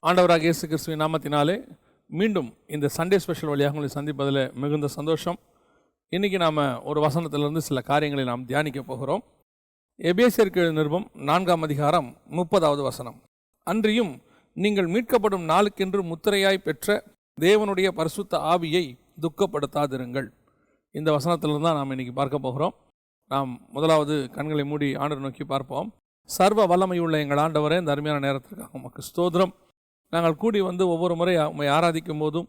ஆண்டவராக இயேசு கிறிஸ்துவின் நாமத்தினாலே மீண்டும் இந்த சண்டே ஸ்பெஷல் வழியாக உங்களை சந்திப்பதில் மிகுந்த சந்தோஷம். இன்றைக்கி நாம் ஒரு வசனத்திலிருந்து சில காரியங்களை நாம் தியானிக்க போகிறோம். எபேசியருக்கு நிருபம் 4ஆம் அதிகாரம் 30வது வசனம். அன்றியும் நீங்கள் மீட்கப்படும் நாளுக்கென்று முத்திரையாய் பெற்ற தேவனுடைய பரிசுத்த ஆவியை துக்கப்படுத்தாதிருங்கள். இந்த வசனத்திலிருந்து தான் நாம் இன்றைக்கி பார்க்க போகிறோம். நாம் முதலாவது கண்களை மூடி ஆண்டவரை நோக்கி பார்ப்போம். சர்வ வல்லமையுள்ள எங்கள் ஆண்டவரே, இந்த அருமையான நேரத்திற்காக உமக்கு ஸ்தோத்திரம். நாங்கள் கூடி வந்து ஒவ்வொரு முறை உம்மை ஆராதிக்கும் போதும்,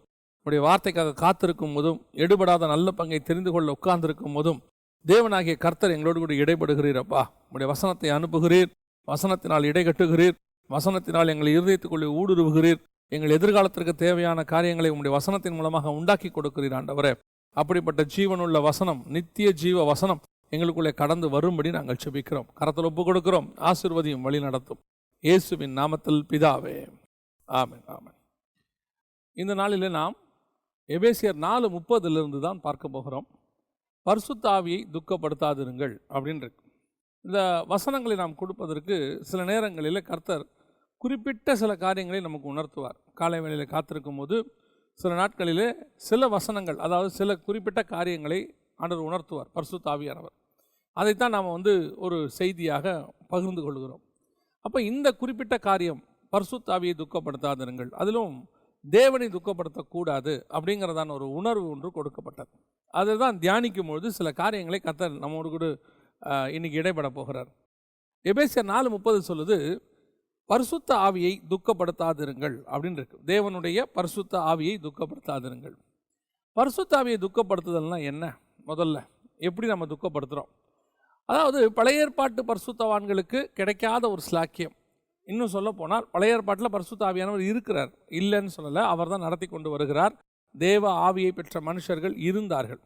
உடைய வார்த்தைக்காக காத்திருக்கும் போதும், எடுபடாத நல்ல பங்கை தெரிந்து கொள்ள உட்கார்ந்திருக்கும் போதும் தேவனாகிய கர்த்தர் எங்களோடு கூட இடைப்படுகிறீரப்பா. உடைய வசனத்தை அனுப்புகிறீர், வசனத்தினால் இடைகட்டுகிறீர், வசனத்தினால் எங்களை இருதயத்துக்குள்ளே ஊடுருவுகிறீர், எங்கள் எதிர்காலத்திற்கு தேவையான காரியங்களை உங்களுடைய வசனத்தின் மூலமாக உண்டாக்கி கொடுக்கிறீர் ஆண்டவரே. அப்படிப்பட்ட ஜீவனுள்ள வசனம், நித்திய ஜீவ வசனம் எங்களுக்குள்ளே கடந்து வரும்படி நாங்கள் செபிக்கிறோம். கரத்தில் ஒப்பு கொடுக்கிறோம். ஆசீர்வதியும் வழி நடத்தும் இயேசுவின் நாமத்தில் பிதாவே, ஆமென், ஆமென். இந்த நாளில் நாம் எபேசியர் 4:30 தான் பார்க்க போகிறோம். பரிசுத்த ஆவியை துக்கப்படுத்தாதிருங்கள் அப்படின்னு இருக்கு. இந்த வசனங்களை நாம் கொடுப்பதற்கு சில நேரங்களில் கர்த்தர் குறிப்பிட்ட சில காரியங்களை நமக்கு உணர்த்துவார். காலை வேளையில் காத்திருக்கும் போது சில நாட்களிலே சில வசனங்கள், அதாவது சில குறிப்பிட்ட காரியங்களை ஆண்டவர் உணர்த்துவார், பரிசுத்த ஆவியானவர். அதைத்தான் நாம் ஒரு செய்தியாக பகிர்ந்து கொள்கிறோம். அப்போ இந்த குறிப்பிட்ட காரியம், பரிசுத்த ஆவியை துக்கப்படுத்தாதிருங்கள், அதிலும் தேவனை துக்கப்படுத்தக்கூடாது அப்படிங்கிறதான ஒரு உணர்வு ஒன்று கொடுக்கப்பட்டது. அதை தான் தியானிக்கும் பொழுது சில காரியங்களை கர்த்தர் நம்மோடு கூட இன்னைக்கு இடைப்பட போகிறார். எபேசியர் 4:30 சொல்லுது, பரிசுத்த ஆவியை துக்கப்படுத்தாதிருங்கள் அப்படின்னு இருக்கு. தேவனுடைய பரிசுத்த ஆவியை துக்கப்படுத்தாதிருங்கள். பரிசுத்த ஆவியை துக்கப்படுத்துதல்னா என்ன? முதல்ல எப்படி நம்ம துக்கப்படுத்துகிறோம்? அதாவது பழைய ஏற்பாட்டு பரிசுத்தவான்களுக்கு கிடைக்காத ஒரு ஸ்லாக்கியம். இன்னும் சொல்ல போனால் பழைய ஏற்பாட்டில் பரிசுத்த ஆவியானவர் இருக்கிறார், இல்லைன்னு சொல்லலை, அவர் தான் நடத்தி கொண்டு வருகிறார். தேவ ஆவியை பெற்ற மனுஷர்கள் இருந்தார்கள்.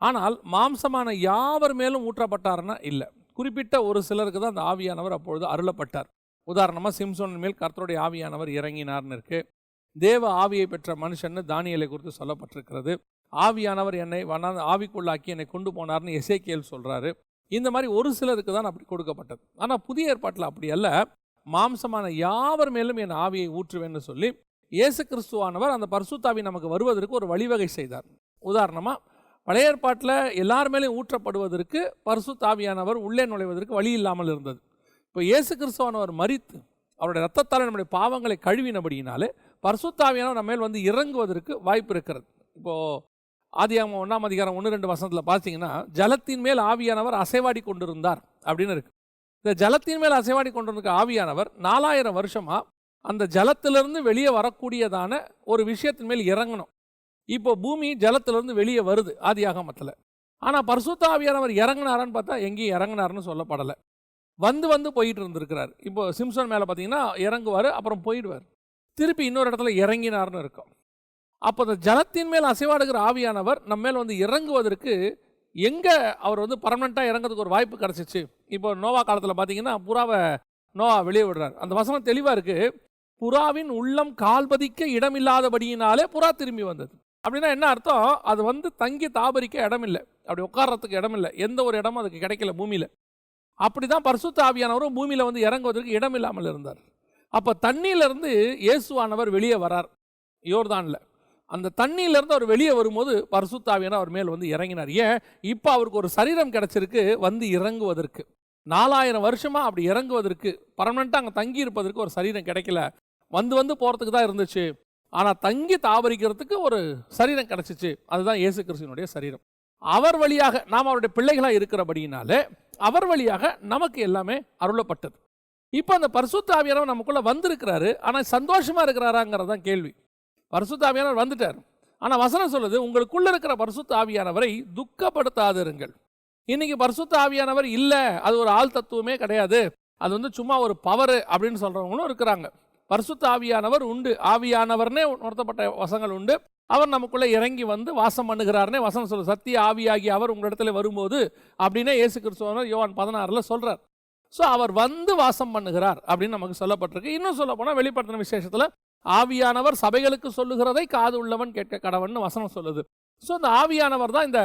ஆனால் மாம்சமான யாவர் மேலும் ஊற்றப்பட்டார்னா இல்லை. குறிப்பிட்ட ஒரு சிலருக்கு தான் அந்த ஆவியானவர் அப்பொழுது அருளப்பட்டார். உதாரணமாக சிம்சோன் மேல் கர்த்தருடைய ஆவியானவர் இறங்கினார்னு இருக்கு. தேவ ஆவியை பெற்ற மனுஷன்னு தானியேலை குறித்து சொல்லப்பட்டிருக்கிறது. ஆவியானவர் என்னை ஆவிக்குள்ளாக்கி என்னை கொண்டு போனார்னு எசேக்கியேல் சொல்கிறாரு. இந்த மாதிரி ஒரு சிலருக்கு தான் அப்படி கொடுக்கப்பட்டது. ஆனால் புதிய ஏற்பாட்டில் அப்படி அல்ல. மாம்சமான யாவர் மேலும் என் ஆவியை ஊற்றுவேன்னு சொல்லி இயேசு கிறிஸ்துவானவர் அந்த பரிசுத்தாவி நமக்கு வருவதற்கு ஒரு வழிவகை செய்தார். உதாரணமாக பழைய ஏற்பாட்டில் எல்லார் மேலேயும் ஊற்றப்படுவதற்கு பரிசுத்தாவியானவர் உள்ளே நுழைவதற்கு வழி இல்லாமல் இருந்தது. இப்போ இயேசு கிறிஸ்துவானவர் மரித்து அவருடைய ரத்தத்தால் நம்முடைய பாவங்களை கழுவினபடியினாலே பரிசுத்தாவியானவர் நம்ம மேல் இறங்குவதற்கு வாய்ப்பு இருக்கிறது. இப்போது ஆதியாகமம் 1ஆம் அதிகாரம் 1-2 வசனத்தில் பார்த்தீங்கன்னா, ஜலத்தின் மேல் ஆவியானவர் அசைவாடி கொண்டிருந்தார் அப்படின்னு இருக்கு. இந்த ஜலத்தின் மேல் அசைவாடி கொண்டிருக்க ஆவியானவர் 4000 வருஷமாக அந்த ஜலத்திலிருந்து வெளியே வரக்கூடியதான ஒரு விஷயத்தின் மேல் இறங்கணும். இப்போ பூமி ஜலத்திலிருந்து வெளியே வருது ஆதியாகமத்தில். ஆனால் பரிசுத்த ஆவியானவர் இறங்கினாரான்னு பார்த்தா எங்கேயும் இறங்கினார்னு சொல்லப்படலை. வந்து போயிட்டு இருந்திருக்கிறார். இப்போ சிம்சன் மேலே பார்த்தீங்கன்னா இறங்குவார், அப்புறம் போயிடுவார், திருப்பி இன்னொரு இடத்துல இறங்கினார்னு இருக்கும். அப்போ அந்த ஜலத்தின் மேல் அசைவாடுகிற ஆவியானவர் நம்ம மேல் இறங்குவதற்கு எங்கே அவர் பர்மனெண்ட்டாக இறங்கிறதுக்கு ஒரு வாய்ப்பு கிடச்சிச்சு. இப்போ நோவா காலத்தில் பார்த்தீங்கன்னா புறாவை நோவா வெளியே விடுறார். அந்த வசனம் தெளிவாக இருக்குது. புறாவின் உள்ளம் கால்பதிக்க இடமில்லாதபடியினாலே புறா திரும்பி வந்தது. அப்படின்னா என்ன அர்த்தம்? அது தங்கி தாபரிக்க இடமில்லை, அப்படி உட்கார்றதுக்கு இடமில்லை, எந்த ஒரு இடமும் அதுக்கு கிடைக்கல பூமியில். அப்படி தான் பரிசுத்த ஆவியானவரும் பூமியில் இறங்குவதற்கு இடம் இல்லாமல் இருந்தார். அப்போ தண்ணியிலேருந்து இயேசுவானவர் வெளியே வரார் யோர்தானில். அந்த தண்ணியிலேருந்து அவர் வெளியே வரும்போது பரிசுத்த ஆவியானவர் அவர் மேல் இறங்கினார். ஏன்? இப்போ அவருக்கு ஒரு சரீரம் கிடச்சிருக்கு இறங்குவதற்கு. 4000 வருஷமாக அப்படி இறங்குவதற்கு, பர்மனெண்ட்டாக அங்கே தங்கி இருப்பதற்கு ஒரு சரீரம் கிடைக்கல. போகிறதுக்கு தான் இருந்துச்சு. ஆனால் தங்கி தாபரிக்கிறதுக்கு ஒரு சரீரம் கிடச்சிச்சு. அதுதான் இயேசு கிறிஸ்துவினுடைய சரீரம். அவர் வழியாக நாம் அவருடைய பிள்ளைகளாக இருக்கிறபடியினாலே அவர் வழியாக நமக்கு எல்லாமே அருளப்பட்டது. இப்போ அந்த பரிசுத்த ஆவியானவர் நமக்குள்ளே வந்திருக்கிறாரு. ஆனால் சந்தோஷமாக இருக்கிறாராங்கிறது தான் கேள்வி. பரிசுத்த ஆவியானவர் வந்துட்டார். ஆனால் வசனம் சொல்லுது, உங்களுக்குள்ள இருக்கிற பரிசுத்த ஆவியானவரை துக்கப்படுத்தாதிருங்கள். இன்னைக்கு பரிசுத்த ஆவியானவர் இல்லை, அது ஒரு ஆள் தத்துவமே கிடையாது, அது சும்மா ஒரு பவர் அப்படின்னு சொல்கிறவங்களும் இருக்கிறாங்க. பரிசுத்த ஆவியானவர் உண்டு. ஆவியானவர்னே உணர்த்தப்பட்ட வசனங்கள் உண்டு. அவர் நமக்குள்ளே இறங்கி வாசம் பண்ணுகிறார்னே வசனம் சொல்லுது. சத்திய ஆவியாகி அவர் உங்களிடத்துல வரும்போது அப்படின்னே இயேசு கிறிஸ்துவானவர் யோவான் 16 சொல்கிறார். ஸோ அவர் வாசம் பண்ணுகிறார் அப்படின்னு நமக்கு சொல்லப்பட்டிருக்கு. இன்னும் சொல்ல போனால் வெளிப்படுத்தின விசேஷத்தில் ஆவியானவர் சபைகளுக்கு சொல்லுகிறதை காது உள்ளவன் கேட்க கடவன் வசனம் சொல்லுது. ஸோ இந்த ஆவியானவர் தான் இந்த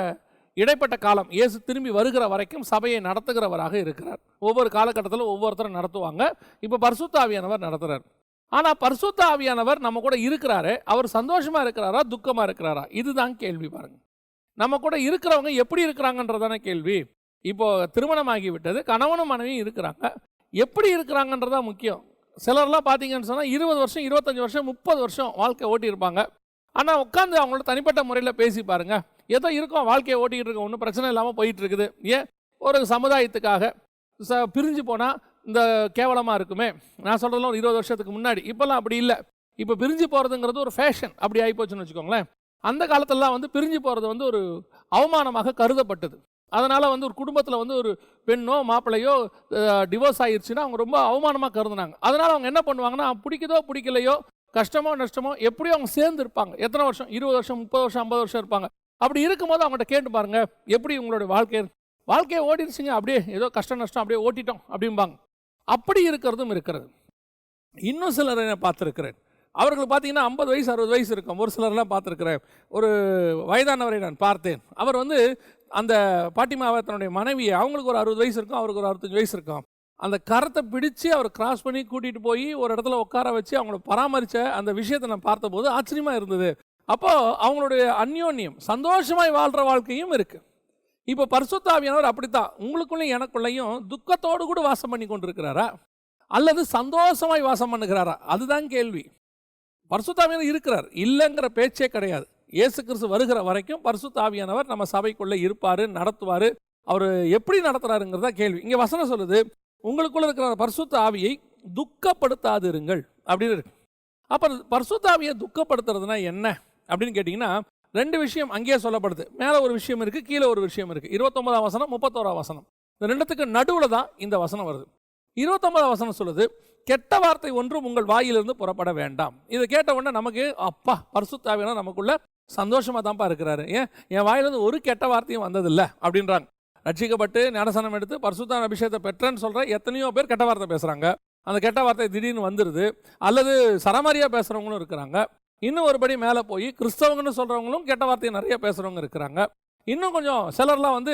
இடைப்பட்ட காலம் இயேசு திரும்பி வருகிற வரைக்கும் சபையை நடத்துகிறவராக இருக்கிறார். ஒவ்வொரு காலகட்டத்திலும் ஒவ்வொருத்தரும் நடத்துவாங்க. இப்போ பரிசுத்த ஆவியானவர் நடத்துகிறார். ஆனால் பரிசுத்த ஆவியானவர் நம்ம கூட இருக்கிறாரு. அவர் சந்தோஷமாக இருக்கிறாரா, துக்கமாக இருக்கிறாரா? இதுதான் கேள்வி. பாருங்க, நம்ம கூட இருக்கிறவங்க எப்படி இருக்கிறாங்கன்றதான கேள்வி. இப்போ திருமணமாகி விட்டது, கணவனும் மனைவியும் இருக்கிறாங்க, எப்படி இருக்கிறாங்கன்றதான் முக்கியம். சிலர்லாம் பார்த்தீங்கன்னு சொன்னால் 20 வருஷம் 25 வருஷம் 30 வருஷம் வாழ்க்கை ஓட்டியிருப்பாங்க. ஆனால் உட்காந்து அவங்களோட தனிப்பட்ட முறையில் பேசி பாருங்க, ஏதோ இருக்கும், வாழ்க்கையை ஓட்டிக்கிட்டு இருக்கோம், ஒன்றும் பிரச்சனை இல்லாமல் போயிட்டு இருக்குது. ஏன் ஒரு சமுதாயத்துக்காக பிரிஞ்சு போனால் இந்த கேவலமாக இருக்குமே. நான் சொல்கிறதுலாம் ஒரு 20 வருஷத்துக்கு முன்னாடி. இப்போல்லாம் அப்படி இல்லை. இப்போ பிரிஞ்சு போகிறதுங்கிறது ஒரு ஃபேஷன் அப்படி ஆகிப்போச்சுன்னு வச்சுக்கோங்களேன். அந்த காலத்திலலாம் பிரிஞ்சு போகிறது ஒரு அவமானமாக கருதப்பட்டது. அதனால் ஒரு குடும்பத்தில் ஒரு பெண்ணோ மாப்பிள்ளையோ டிவோர்ஸ் ஆகிடுச்சுன்னா அவங்க ரொம்ப அவமானமாக கருதுனாங்க. அதனால் அவங்க என்ன பண்ணுவாங்கன்னா, பிடிக்குதோ பிடிக்கலையோ, கஷ்டமோ நஷ்டமோ, எப்படியோ அவங்க சேர்ந்து இருப்பாங்க. எத்தனை வருஷம்? 20 வருஷம் 30 வருஷம் 50 வருஷம் இருப்பாங்க. அப்படி இருக்கும்போது அவங்கள்ட்ட கேட்டு பாருங்கள், எப்படி உங்களுடைய வாழ்க்கையை ஓடிடுச்சுங்க, அப்படியே ஏதோ கஷ்டம் நஷ்டம் அப்படியே ஓட்டிட்டோம் அப்படிம்பாங்க. அப்படி இருக்கிறதும் இருக்கிறது. இன்னும் சிலரை நான் பார்த்துருக்கிறேன். அவர்களுக்கு பார்த்தீங்கன்னா 50 வயசு 60 வயசு இருக்கும். ஒரு சிலர்லாம் பார்த்துருக்கிறேன். ஒரு வயதானவரை நான் பார்த்தேன். அவர் அந்த பாட்டிமாவை தன்னுடைய மனைவியை, அவங்களுக்கு ஒரு 60 வயசு இருக்கும், அவருக்கு ஒரு 65 வயசு இருக்கும். அந்த கரத்தை பிடிச்சு அவர் கிராஸ் பண்ணி கூட்டிகிட்டு போய் ஒரு இடத்துல உட்கார வச்சு அவங்கள பராமரித்த அந்த விஷயத்தை நான் பார்த்தபோது ஆச்சரியமாக இருந்தது. அப்போது அவங்களுடைய அந்யோன்யம், சந்தோஷமாய் வாழ்கிற வாழ்க்கையும் இருக்குது. இப்போ பரிசுத்த ஆவியானவர் அப்படித்தான் உங்களுக்குள்ளேயும் எனக்குள்ளேயும் துக்கத்தோடு கூட வாசம் பண்ணி கொண்டிருக்கிறாரா, அல்லது சந்தோஷமாய் வாசம் பண்ணுகிறாரா? அதுதான் கேள்வி. பரிசுத்த ஆவியானவர் இருக்கிறார், இல்லைங்கிற பேச்சே கிடையாது. இயேசு கிறிஸ்து வருகிற வரைக்கும் பரிசுத்த ஆவியானவர் நம்ம சபைக்குள்ளே இருப்பார், நடத்துவார். அவர் எப்படி நடத்துறாருங்கிறதா கேள்வி. இங்கே வசனம் சொல்லுது, உங்களுக்குள்ள இருக்கிற பரிசுத்த ஆவியை துக்கப்படுத்தாதிருங்கள் அப்படின்னு இருக்கு. அப்போ பரிசுத்த ஆவியை துக்கப்படுத்துறதுனா என்ன அப்படின்னு கேட்டிங்கன்னா, 2 விஷயம் அங்கேயே சொல்லப்படுது. மேலே ஒரு விஷயம் இருக்குது, கீழே ஒரு விஷயம் இருக்குது. 29ஆம் வசனம் 31ஆம் வசனம், இந்த ரெண்டுத்துக்கு நடுவில் தான் இந்த வசனம் வருது. 29ஆம் வசனம் சொல்லுது, கெட்ட வார்த்தை ஒன்றும் உங்கள் வாயிலிருந்து புறப்பட வேண்டாம். இதை கேட்ட உடனே நமக்கு அப்பா பரிசுத்த ஆவியானவர் நமக்குள்ள சந்தோஷமாக தான்ப்பா இருக்கிறாரு. என் வாயிலிருந்து ஒரு கெட்ட வார்த்தையும் வந்ததில்லை அப்படின்றாங்க. ரட்சிக்கப்பட்டு ஞானஸ்நானம் எடுத்து பரிசுத்த அபிஷேகத்தை பெற்றேன்னு சொல்கிற எத்தனையோ பேர் கெட்ட வார்த்தை பேசுகிறாங்க. அந்த கெட்ட வார்த்தை திடீர்னு வந்துடுது. அல்லது சரமாரியாக பேசுகிறவங்களும் இருக்கிறாங்க. இன்னும் ஒருபடி மேலே போய் கிறிஸ்தவங்கன்னு சொல்கிறவங்களும் கெட்ட வார்த்தையை நிறைய பேசுகிறவங்க இருக்கிறாங்க. இன்னும் கொஞ்சம் சிலர்லாம்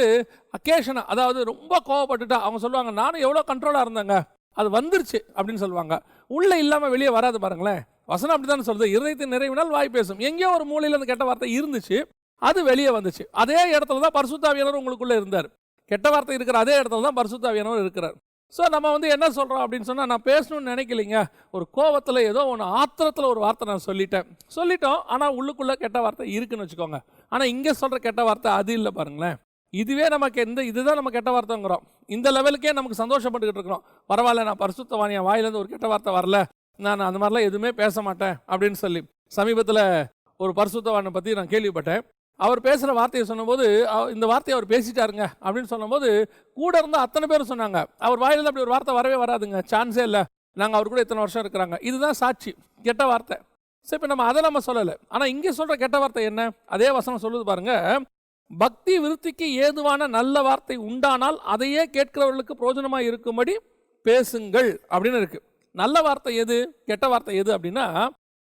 அக்கேஷனாக, அதாவது ரொம்ப கோவப்பட்டுட்டா அவங்க சொல்லுவாங்க, நானும் எவ்வளோ கண்ட்ரோலாக இருந்தேங்க, அது வந்துருச்சு அப்படின்னு சொல்லுவாங்க. உள்ளே இல்லாமல் வெளியே வராது. பாருங்களேன், வசனம் அப்படி தானே சொல்லுது, இருதயத்தின் நிறைவினால் வாய் பேசும். எங்கேயோ ஒரு மூலையில் அந்த கெட்ட வார்த்தை இருந்துச்சு, அது வெளியே வந்துச்சு. அதே இடத்துல தான் பரிசுத்த ஆவியானவர் உங்களுக்குள்ளே இருந்தார். கெட்ட வார்த்தை இருக்கிற அதே இடத்துல தான் பரிசுத்த ஆவியானவர் இருக்கிறார். ஸோ நம்ம என்ன சொல்கிறோம் அப்படின்னு சொன்னால், நான் பேசணும்னு நினைக்கலிங்க, ஒரு கோவத்தில் ஏதோ ஒன்று ஆத்திரத்தில் ஒரு வார்த்தை நான் சொல்லிட்டோம். ஆனால் உள்ளுக்குள்ளே கெட்ட வார்த்தை இருக்குன்னு வச்சுக்கோங்க. ஆனால் இங்கே சொல்கிற கெட்ட வார்த்தை அது இல்லை. பாருங்களேன், இதுவே நமக்கு இதுதான் நம்ம கெட்ட வார்த்தைங்கிறோம். இந்த லெவலுக்கே நமக்கு சந்தோஷப்பட்டுக்கிட்டு இருக்கிறோம். பரவாயில்ல, நான் பரிசுத்தவான், என் வாயிலேருந்து ஒரு கெட்ட வார்த்தை வரல, நான் அந்த மாதிரிலாம் எதுவுமே பேச மாட்டேன் அப்படின்னு சொல்லி. சமீபத்தில் ஒரு பரிசுத்தவானை பற்றி நான் கேள்விப்பட்டேன். அவர் பேசுகிற வார்த்தையை சொன்னபோது, இந்த வார்த்தையை அவர் பேசிட்டாருங்க அப்படின்னு சொன்னபோது, கூட இருந்தால் அத்தனை பேரும் சொன்னாங்க, அவர் வாயிலிருந்து அப்படி ஒரு வார்த்தை வரவே வராதுங்க, சான்ஸே இல்லை, நாங்கள் அவர் கூட இத்தனை வருஷம் இருக்கிறாங்க. இதுதான் சாட்சி, கெட்ட வார்த்தை. சரி, இப்போ அதை நம்ம சொல்லலை. ஆனால் இங்கே சொல்கிற கெட்ட வார்த்தை என்ன? அதே வசனம் சொல்லுது பாருங்க, பக்தி விருத்திக்கு ஏதுவான நல்ல வார்த்தை உண்டானால் அதையே கேட்கிறவர்களுக்கு பிரயோஜனமாக இருக்கும்படி பேசுங்கள் அப்படின்னு இருக்கு. நல்ல வார்த்தை எது, கெட்ட வார்த்தை எது அப்படின்னா,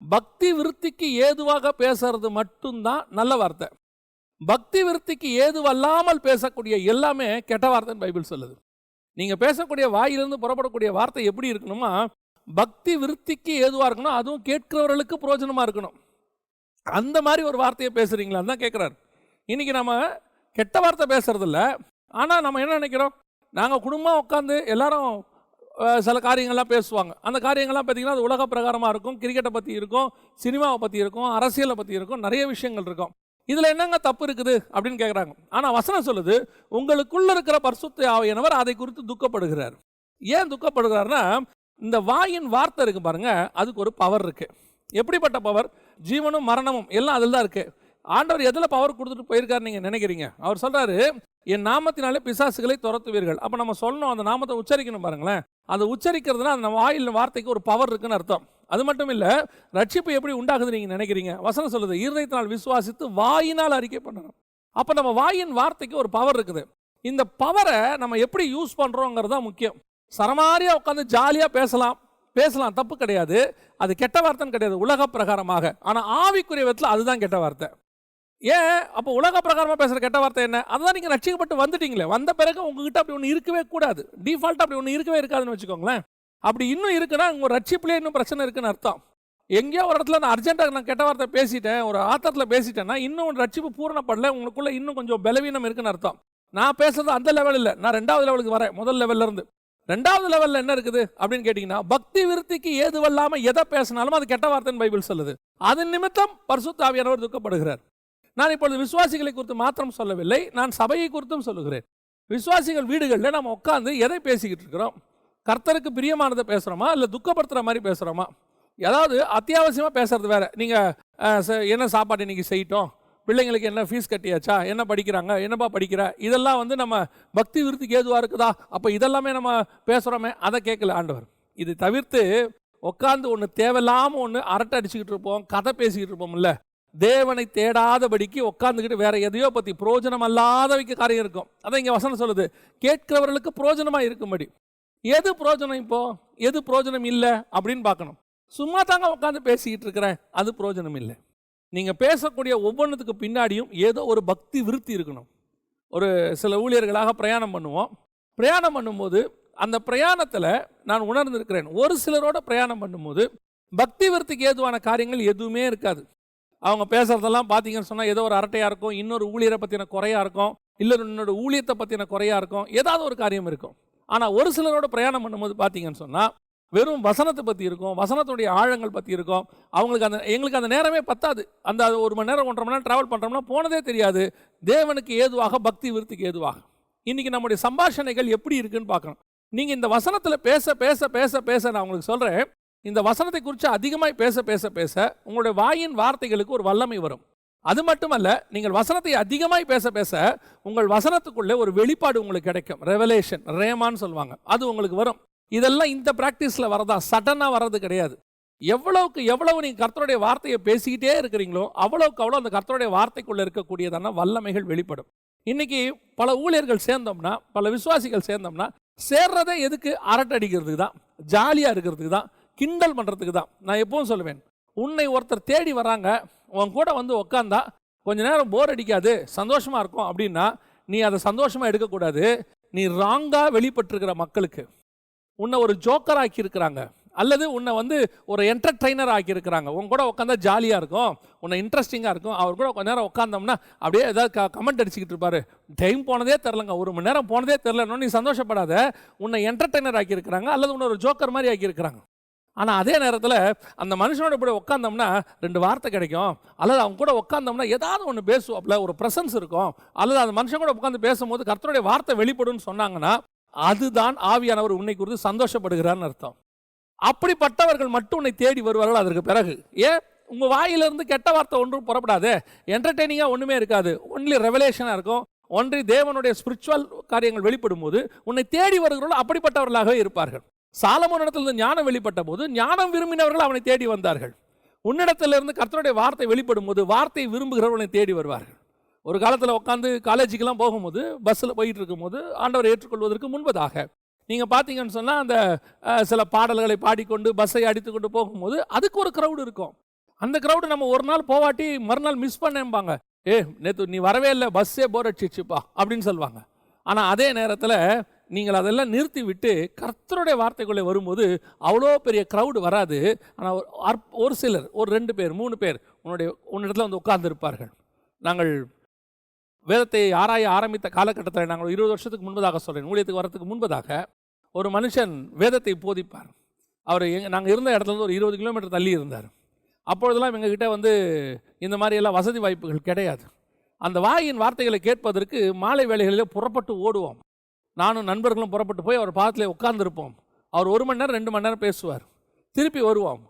பக்தி விருத்திக்கு ஏதுவாக பேசுறது மட்டும்தான் நல்ல வார்த்தை. பக்தி விருத்திக்கு ஏதுவல்லாமல் பேசக்கூடிய எல்லாமே கெட்ட வார்த்தைன்னு பைபிள் சொல்லுது. நீங்கள் பேசக்கூடிய வாயிலிருந்து புறப்படக்கூடிய வார்த்தை எப்படி இருக்கணுமா, பக்தி விருத்திக்கு ஏதுவாக இருக்கணும், அதுவும் கேட்கிறவர்களுக்கு பிரயோஜனமாக இருக்கணும். அந்த மாதிரி ஒரு வார்த்தையை பேசுகிறீங்களான்னு தான் கேட்குறாரு. இன்றைக்கி நம்ம கெட்ட வார்த்தை பேசுறதில்ல, ஆனால் நம்ம என்ன நினைக்கிறோம், நாங்கள் குடும்பமாக உட்காந்து எல்லாரும் சில காரியங்கள்லாம் பேசுவாங்க. அந்த காரியங்கள்லாம் பார்த்திங்கன்னா அது உலக பிரகாரமாக இருக்கும், கிரிக்கெட்டை பற்றி இருக்கும், சினிமாவை பற்றி இருக்கும், அரசியலை பற்றி இருக்கும், நிறைய விஷயங்கள் இருக்கும். இதில் என்னங்க தப்பு இருக்குது அப்படின்னு கேட்குறாங்க. ஆனால் வசனம் சொல்லுது, உங்களுக்குள்ளே இருக்கிற பரிசுத்த ஆவியானவர் அதை குறித்து துக்கப்படுகிறார். ஏன் துக்கப்படுகிறார்னா, இந்த வாயின் வார்த்தை இருக்குது பாருங்க, அதுக்கு ஒரு பவர் இருக்குது. எப்படிப்பட்ட பவர்? ஜீவனும் மரணமும் எல்லாம் அதில் தான் இருக்குது. ஆண்டவர் எதில் பவர் கொடுத்துட்டு போயிருக்காரு நீங்கள் நினைக்கிறீங்க? அவர் சொல்கிறாரு, என் நாமத்தினாலே பிசாசுகளை துரத்துவீர்கள். அப்போ நம்ம சொல்லணும், அந்த நாமத்தை உச்சரிக்கணும். பாருங்களேன், அதை உச்சரிக்கிறதுனா அந்த வாயில் வார்த்தைக்கு ஒரு பவர் இருக்குன்னு அர்த்தம். அது மட்டும் இல்லை, ரட்சிப்பு எப்படி உண்டாகுது நீங்கள் நினைக்கிறீங்க? வசனம் சொல்லுது, இருதயத்தினால் விசுவாசித்து வாயினால் அறிக்கை பண்ணணும். அப்போ நம்ம வாயின் வார்த்தைக்கு ஒரு பவர் இருக்குது. இந்த பவரை நம்ம எப்படி யூஸ் பண்ணுறோங்கிறது தான் முக்கியம். சரமாரியாக உட்காந்து ஜாலியாக பேசலாம், தப்பு கிடையாது. அது கெட்ட வார்த்தைன்னு கிடையாது உலக பிரகாரமாக. ஆனால் ஆவிக்குரிய விதத்தில் அதுதான் கெட்ட வார்த்தை. ஏன்? அப்போ உலக பிரகாரமாக பேசுகிற கெட்ட வார்த்தை என்ன? அதுதான் நீங்கள் ரட்சிக்கப்பட்டு வந்துட்டீங்களே, வந்த பிறகு உங்ககிட்ட அப்படி ஒன்று இருக்கவே கூடாது. டிஃபால்ட்டாக அப்படி ஒன்று இருக்கவே இருக்காதுன்னு வச்சுக்கோங்களேன். அப்படி இன்னும் இருக்குன்னா உங்கள் ரட்சிப்புலேயே இன்னும் பிரச்சனை இருக்குன்னு அர்த்தம். எங்கேயோ ஒரு இடத்துல நான் அர்ஜென்ட்டாக நான் கெட்ட வார்த்தை பேசிட்டேன், ஒரு ஆத்திரத்தில் பேசிட்டேன்னா இன்னும் ரட்சிப்பு பூரணப்படல, உங்களுக்குள்ள இன்னும் கொஞ்சம் பலவீனம் இருக்குன்னு அர்த்தம். நான் பேசுறது அந்த லெவல் இல்லை, நான் 2வது லெவலுக்கு வரேன். முதல் லெவல்ல இருந்து 2வது லெவலில் என்ன இருக்குது அப்படின்னு கேட்டிங்கன்னா, பக்தி விருத்திக்கு ஏதுவல்லாமல் எதை பேசினாலும் அது கெட்ட வார்த்தைன்னு பைபிள் சொல்லுது. அதன் நிமித்தம் பரிசுத்த ஆவியானவர் துக்கப்படுகிறார். நான் இப்பொழுது விசுவாசிகளை குறித்து மாத்திரம் சொல்லவில்லை, நான் சபையை குறித்தும் சொல்லுகிறேன். விசுவாசிகள் வீடுகளில் நம்ம உட்காந்து எதை பேசிக்கிட்டு இருக்கிறோம்? கர்த்தருக்கு பிரியமானதை பேசுகிறோமா, இல்லை துக்கப்படுத்துகிற மாதிரி பேசுகிறோமா? ஏதாவது அத்தியாவசியமாக பேசுறது வேறு. நீங்கள் என்ன சாப்பாடு இன்றைக்கி செய்யட்டும், பிள்ளைங்களுக்கு என்ன ஃபீஸ் கட்டியாச்சா, என்ன படிக்கிறாங்க, என்னப்பா படிக்கிற, இதெல்லாம் நம்ம பக்தி விருத்திக்கு ஏதுவாக இருக்குதா? அப்போ இதெல்லாமே நம்ம பேசுகிறோமே, அதை கேட்கல ஆண்டவர். இது தவிர்த்து உட்காந்து ஒன்று தேவையில்லாமல் ஒன்று அரட்டை அடிச்சுக்கிட்டு இருப்போம், கதை பேசிக்கிட்டு இருப்போம்ல, தேவனை தேடாதபடிக்கு உட்காந்துக்கிட்டு வேற எதையோ பற்றி புரோஜனம் அல்லாதவைக்கு காரியம் இருக்கும். அதான் இங்கே வசனம் சொல்லுது, கேட்கிறவர்களுக்கு புரோஜனமாக இருக்கும்படி. எது புரோஜனம் இப்போ, எது புரோஜனம் இல்லை அப்படின்னு பார்க்கணும். சும்மா தாங்க உட்காந்து பேசிக்கிட்டு இருக்கிறேன், அது புரோஜனம் இல்லை. நீங்கள் பேசக்கூடிய ஒவ்வொன்றுத்துக்கு பின்னாடியும் ஏதோ ஒரு பக்தி விருத்தி இருக்கணும். ஒரு சில ஊழியர்களாக பிரயாணம் பண்ணுவோம். பிரயாணம் பண்ணும்போது அந்த பிரயாணத்தில் நான் உணர்ந்திருக்கிறேன், ஒரு சிலரோட பிரயாணம் பண்ணும்போது பக்தி விருத்திக்கு ஏதுவான காரியங்கள் எதுவுமே இருக்காது. அவங்க பேசுகிறதெல்லாம் பார்த்தீங்கன்னு சொன்னால் ஏதோ ஒரு அரட்டையாக இருக்கும், இன்னொரு ஊழியரை பற்றின குறையாக இருக்கும், இல்லை இன்னொரு ஊழியத்தை பற்றின குறையாக இருக்கும், ஏதாவது ஒரு காரியம் இருக்கும். ஆனால் ஒரு சிலரோட பிரயாணம் பண்ணும்போது பார்த்தீங்கன்னு சொன்னால் வெறும் வசனத்தை பற்றி இருக்கும், வசனத்துடைய ஆழங்கள் பற்றி இருக்கும். எங்களுக்கு அந்த நேரமே பத்தாது. அந்த 1 மணி நேரம் 1.5 மணி நேரம் ட்ராவல் பண்ணுறோம்னா போனதே தெரியாது. தேவனுக்கு ஏதுவாக, பக்தி விருத்திக்கு ஏதுவாக இன்றைக்கி நம்முடைய சம்பாஷணைகள் எப்படி இருக்குன்னு பார்க்கணும். நீங்கள் இந்த வசனத்தில் பேச பேச பேச பேச நான் உங்களுக்கு சொல்கிறேன், இந்த வசனத்தை குறித்து அதிகமாக பேச பேச பேச உங்களுடைய வாயின் வார்த்தைகளுக்கு ஒரு வல்லமை வரும். அது மட்டுமல்ல, நீங்கள் வசனத்தை அதிகமாக பேச பேச உங்கள் வசனத்துக்குள்ளே ஒரு வெளிப்பாடு உங்களுக்கு கிடைக்கும். ரெவலேஷன், ரேமான்னு சொல்லுவாங்க, அது உங்களுக்கு வரும். இதெல்லாம் இந்த ப்ராக்டிஸில் வரதா, சடனாக வர்றது கிடையாது. எவ்வளவுக்கு எவ்வளவு நீங்கள் கர்த்தருடைய வார்த்தையை பேசிக்கிட்டே இருக்கிறீங்களோ அவ்வளவுக்கு அவ்வளோ அந்த கர்த்தருடைய வார்த்தைக்குள்ளே இருக்கக்கூடியதான வல்லமைகள் வெளிப்படும். இன்றைக்கி பல ஊழியர்கள் சேர்ந்தோம்னா, பல விசுவாசிகள் சேர்ந்தோம்னா, சேர்றதே எதுக்கு? அரட்டடிக்கிறதுக்கு தான், ஜாலியாக இருக்கிறதுக்கு தான், கிண்டல் பண்ணுறதுக்கு தான். நான் எப்பவும் சொல்லுவேன், உன்னை ஒருத்தர் தேடி வராங்க, உன் கூட வந்து உக்காந்தா கொஞ்ச நேரம் போர் அடிக்காது, சந்தோஷமாக இருக்கும் அப்படின்னா நீ அதை சந்தோஷமாக எடுக்கக்கூடாது. நீ ராங்காக வெளிப்பட்டிருக்கிற மக்களுக்கு உன்னை ஒரு ஜோக்கர் ஆக்கியிருக்கிறாங்க, அல்லது உன்னை ஒரு என்டர்டெய்னர் ஆக்கியிருக்கிறாங்க. உன் கூட உட்காந்தா ஜாலியாக இருக்கும், உன்னை இன்ட்ரெஸ்டிங்காக இருக்கும். அவர் கூட கொஞ்ச நேரம் உட்காந்தோம்னா அப்படியே ஏதாவது கமெண்ட் அடிச்சுக்கிட்டு இருப்பார், டைம் போனதே தெரிலங்க, 1 மணி நேரம் போனதே தெரிலன்னு நீ சந்தோஷப்படாத. உன்னை என்டர்டெய்னர் ஆக்கியிருக்கிறாங்க, அல்லது உன்னை ஒரு ஜோக்கர் மாதிரி ஆக்கியிருக்கிறாங்க. ஆனால் அதே நேரத்தில் அந்த மனுஷனோட கூட உட்காந்தோம்னா 2 வார்த்தை கிடைக்கும், அல்லது அவங்க கூட உட்காந்தோம்னா ஏதாவது ஒன்று பேசுவாப்புல, ஒரு ப்ரெசன்ஸ் இருக்கும், அல்லது அந்த மனுஷன் கூட உட்காந்து பேசும்போது கர்த்தருடைய வார்த்தை வெளிப்படும்னு சொன்னாங்கன்னா அதுதான் ஆவியானவர் உன்னை குறித்து சந்தோஷப்படுகிறார்னு அர்த்தம். அப்படிப்பட்டவர்கள் மட்டும் உன்னை தேடி வருவார்கள். அதற்கு பிறகு ஏன் உங்கள் வாயிலிருந்து கெட்ட வார்த்தை ஒன்றும் புறப்படாது, என்டர்டெய்னிங்காக ஒன்றுமே இருக்காது, ஒன்லி ரெவலேஷனாக இருக்கும், ஒன்றி தேவனுடைய ஸ்பிரிச்சுவல் காரியங்கள் வெளிப்படும் போது உன்னை தேடி வருகிறவர்கள் அப்படிப்பட்டவர்களாகவே இருப்பார்கள். சாலமோனிடத்திலிருந்து ஞானம் வெளிப்பட்ட போது ஞானம் விரும்பினவர்கள் அவனை தேடி வந்தார்கள். உன்னிடத்திலிருந்து கர்த்தருடைய வார்த்தை வெளிப்படும் போது வார்த்தையை விரும்புகிறவர்களை தேடி வருவார்கள். ஒரு காலத்தில் உட்காந்து காலேஜுக்கெல்லாம் போகும்போது பஸ்ஸில் போயிட்டு இருக்கும்போது ஆண்டவரை ஏற்றுக்கொள்வதற்கு முன்பதாக நீங்கள் பார்த்தீங்கன்னு சொன்னால் அந்த சில பாடல்களை பாடிக்கொண்டு பஸ்ஸை அடித்து கொண்டு போகும்போது அதுக்கு ஒரு க்ரௌடு இருக்கும். அந்த க்ரௌடு நம்ம ஒரு நாள் போவாட்டி மறுநாள் மிஸ் பண்ணேம்பாங்க, நேற்று நீ வரவே இல்லை, பஸ்ஸே போர் அடிச்சிச்சுப்பா அப்படின்னு சொல்லுவாங்க. ஆனால் அதே நேரத்தில் நீங்கள் அதெல்லாம் நிறுத்தி விட்டு கர்த்தருடைய வார்த்தைக்குள்ளே வரும்போது அவ்வளோ பெரிய க்ரௌடு வராது. ஆனால் ஒரு சிலர், ஒரு 2 பேர் 3 பேர் உன்னிடத்தில் உட்கார்ந்துருப்பார்கள். நாங்கள் வேதத்தை ஆராய ஆரம்பித்த காலகட்டத்தில், நாங்கள் 20 வருஷத்துக்கு முன்பதாக சொல்கிறேன், ஊழியத்துக்கு வரத்துக்கு முன்பதாக ஒரு மனுஷன் வேதத்தை போதிப்பார். அவர் நாங்கள் இருந்த இடத்துலேருந்து ஒரு 20 கிலோமீட்டர் தள்ளி இருந்தார். அப்பொழுதெல்லாம் எங்ககிட்ட இந்த மாதிரியெல்லாம் வசதி வாய்ப்புகள் கிடையாது. அந்த வாயின் வார்த்தைகளை கேட்பதற்கு மாலை வேளைகளில் புறப்பட்டு ஓடுவோம். நானும் நண்பர்களும் புறப்பட்டு போய் அவர் பாதத்தில் உட்கார்ந்துருப்போம். அவர் 1 மணி நேரம் 2 மணி நேரம் பேசுவார், திருப்பி வருவோம்.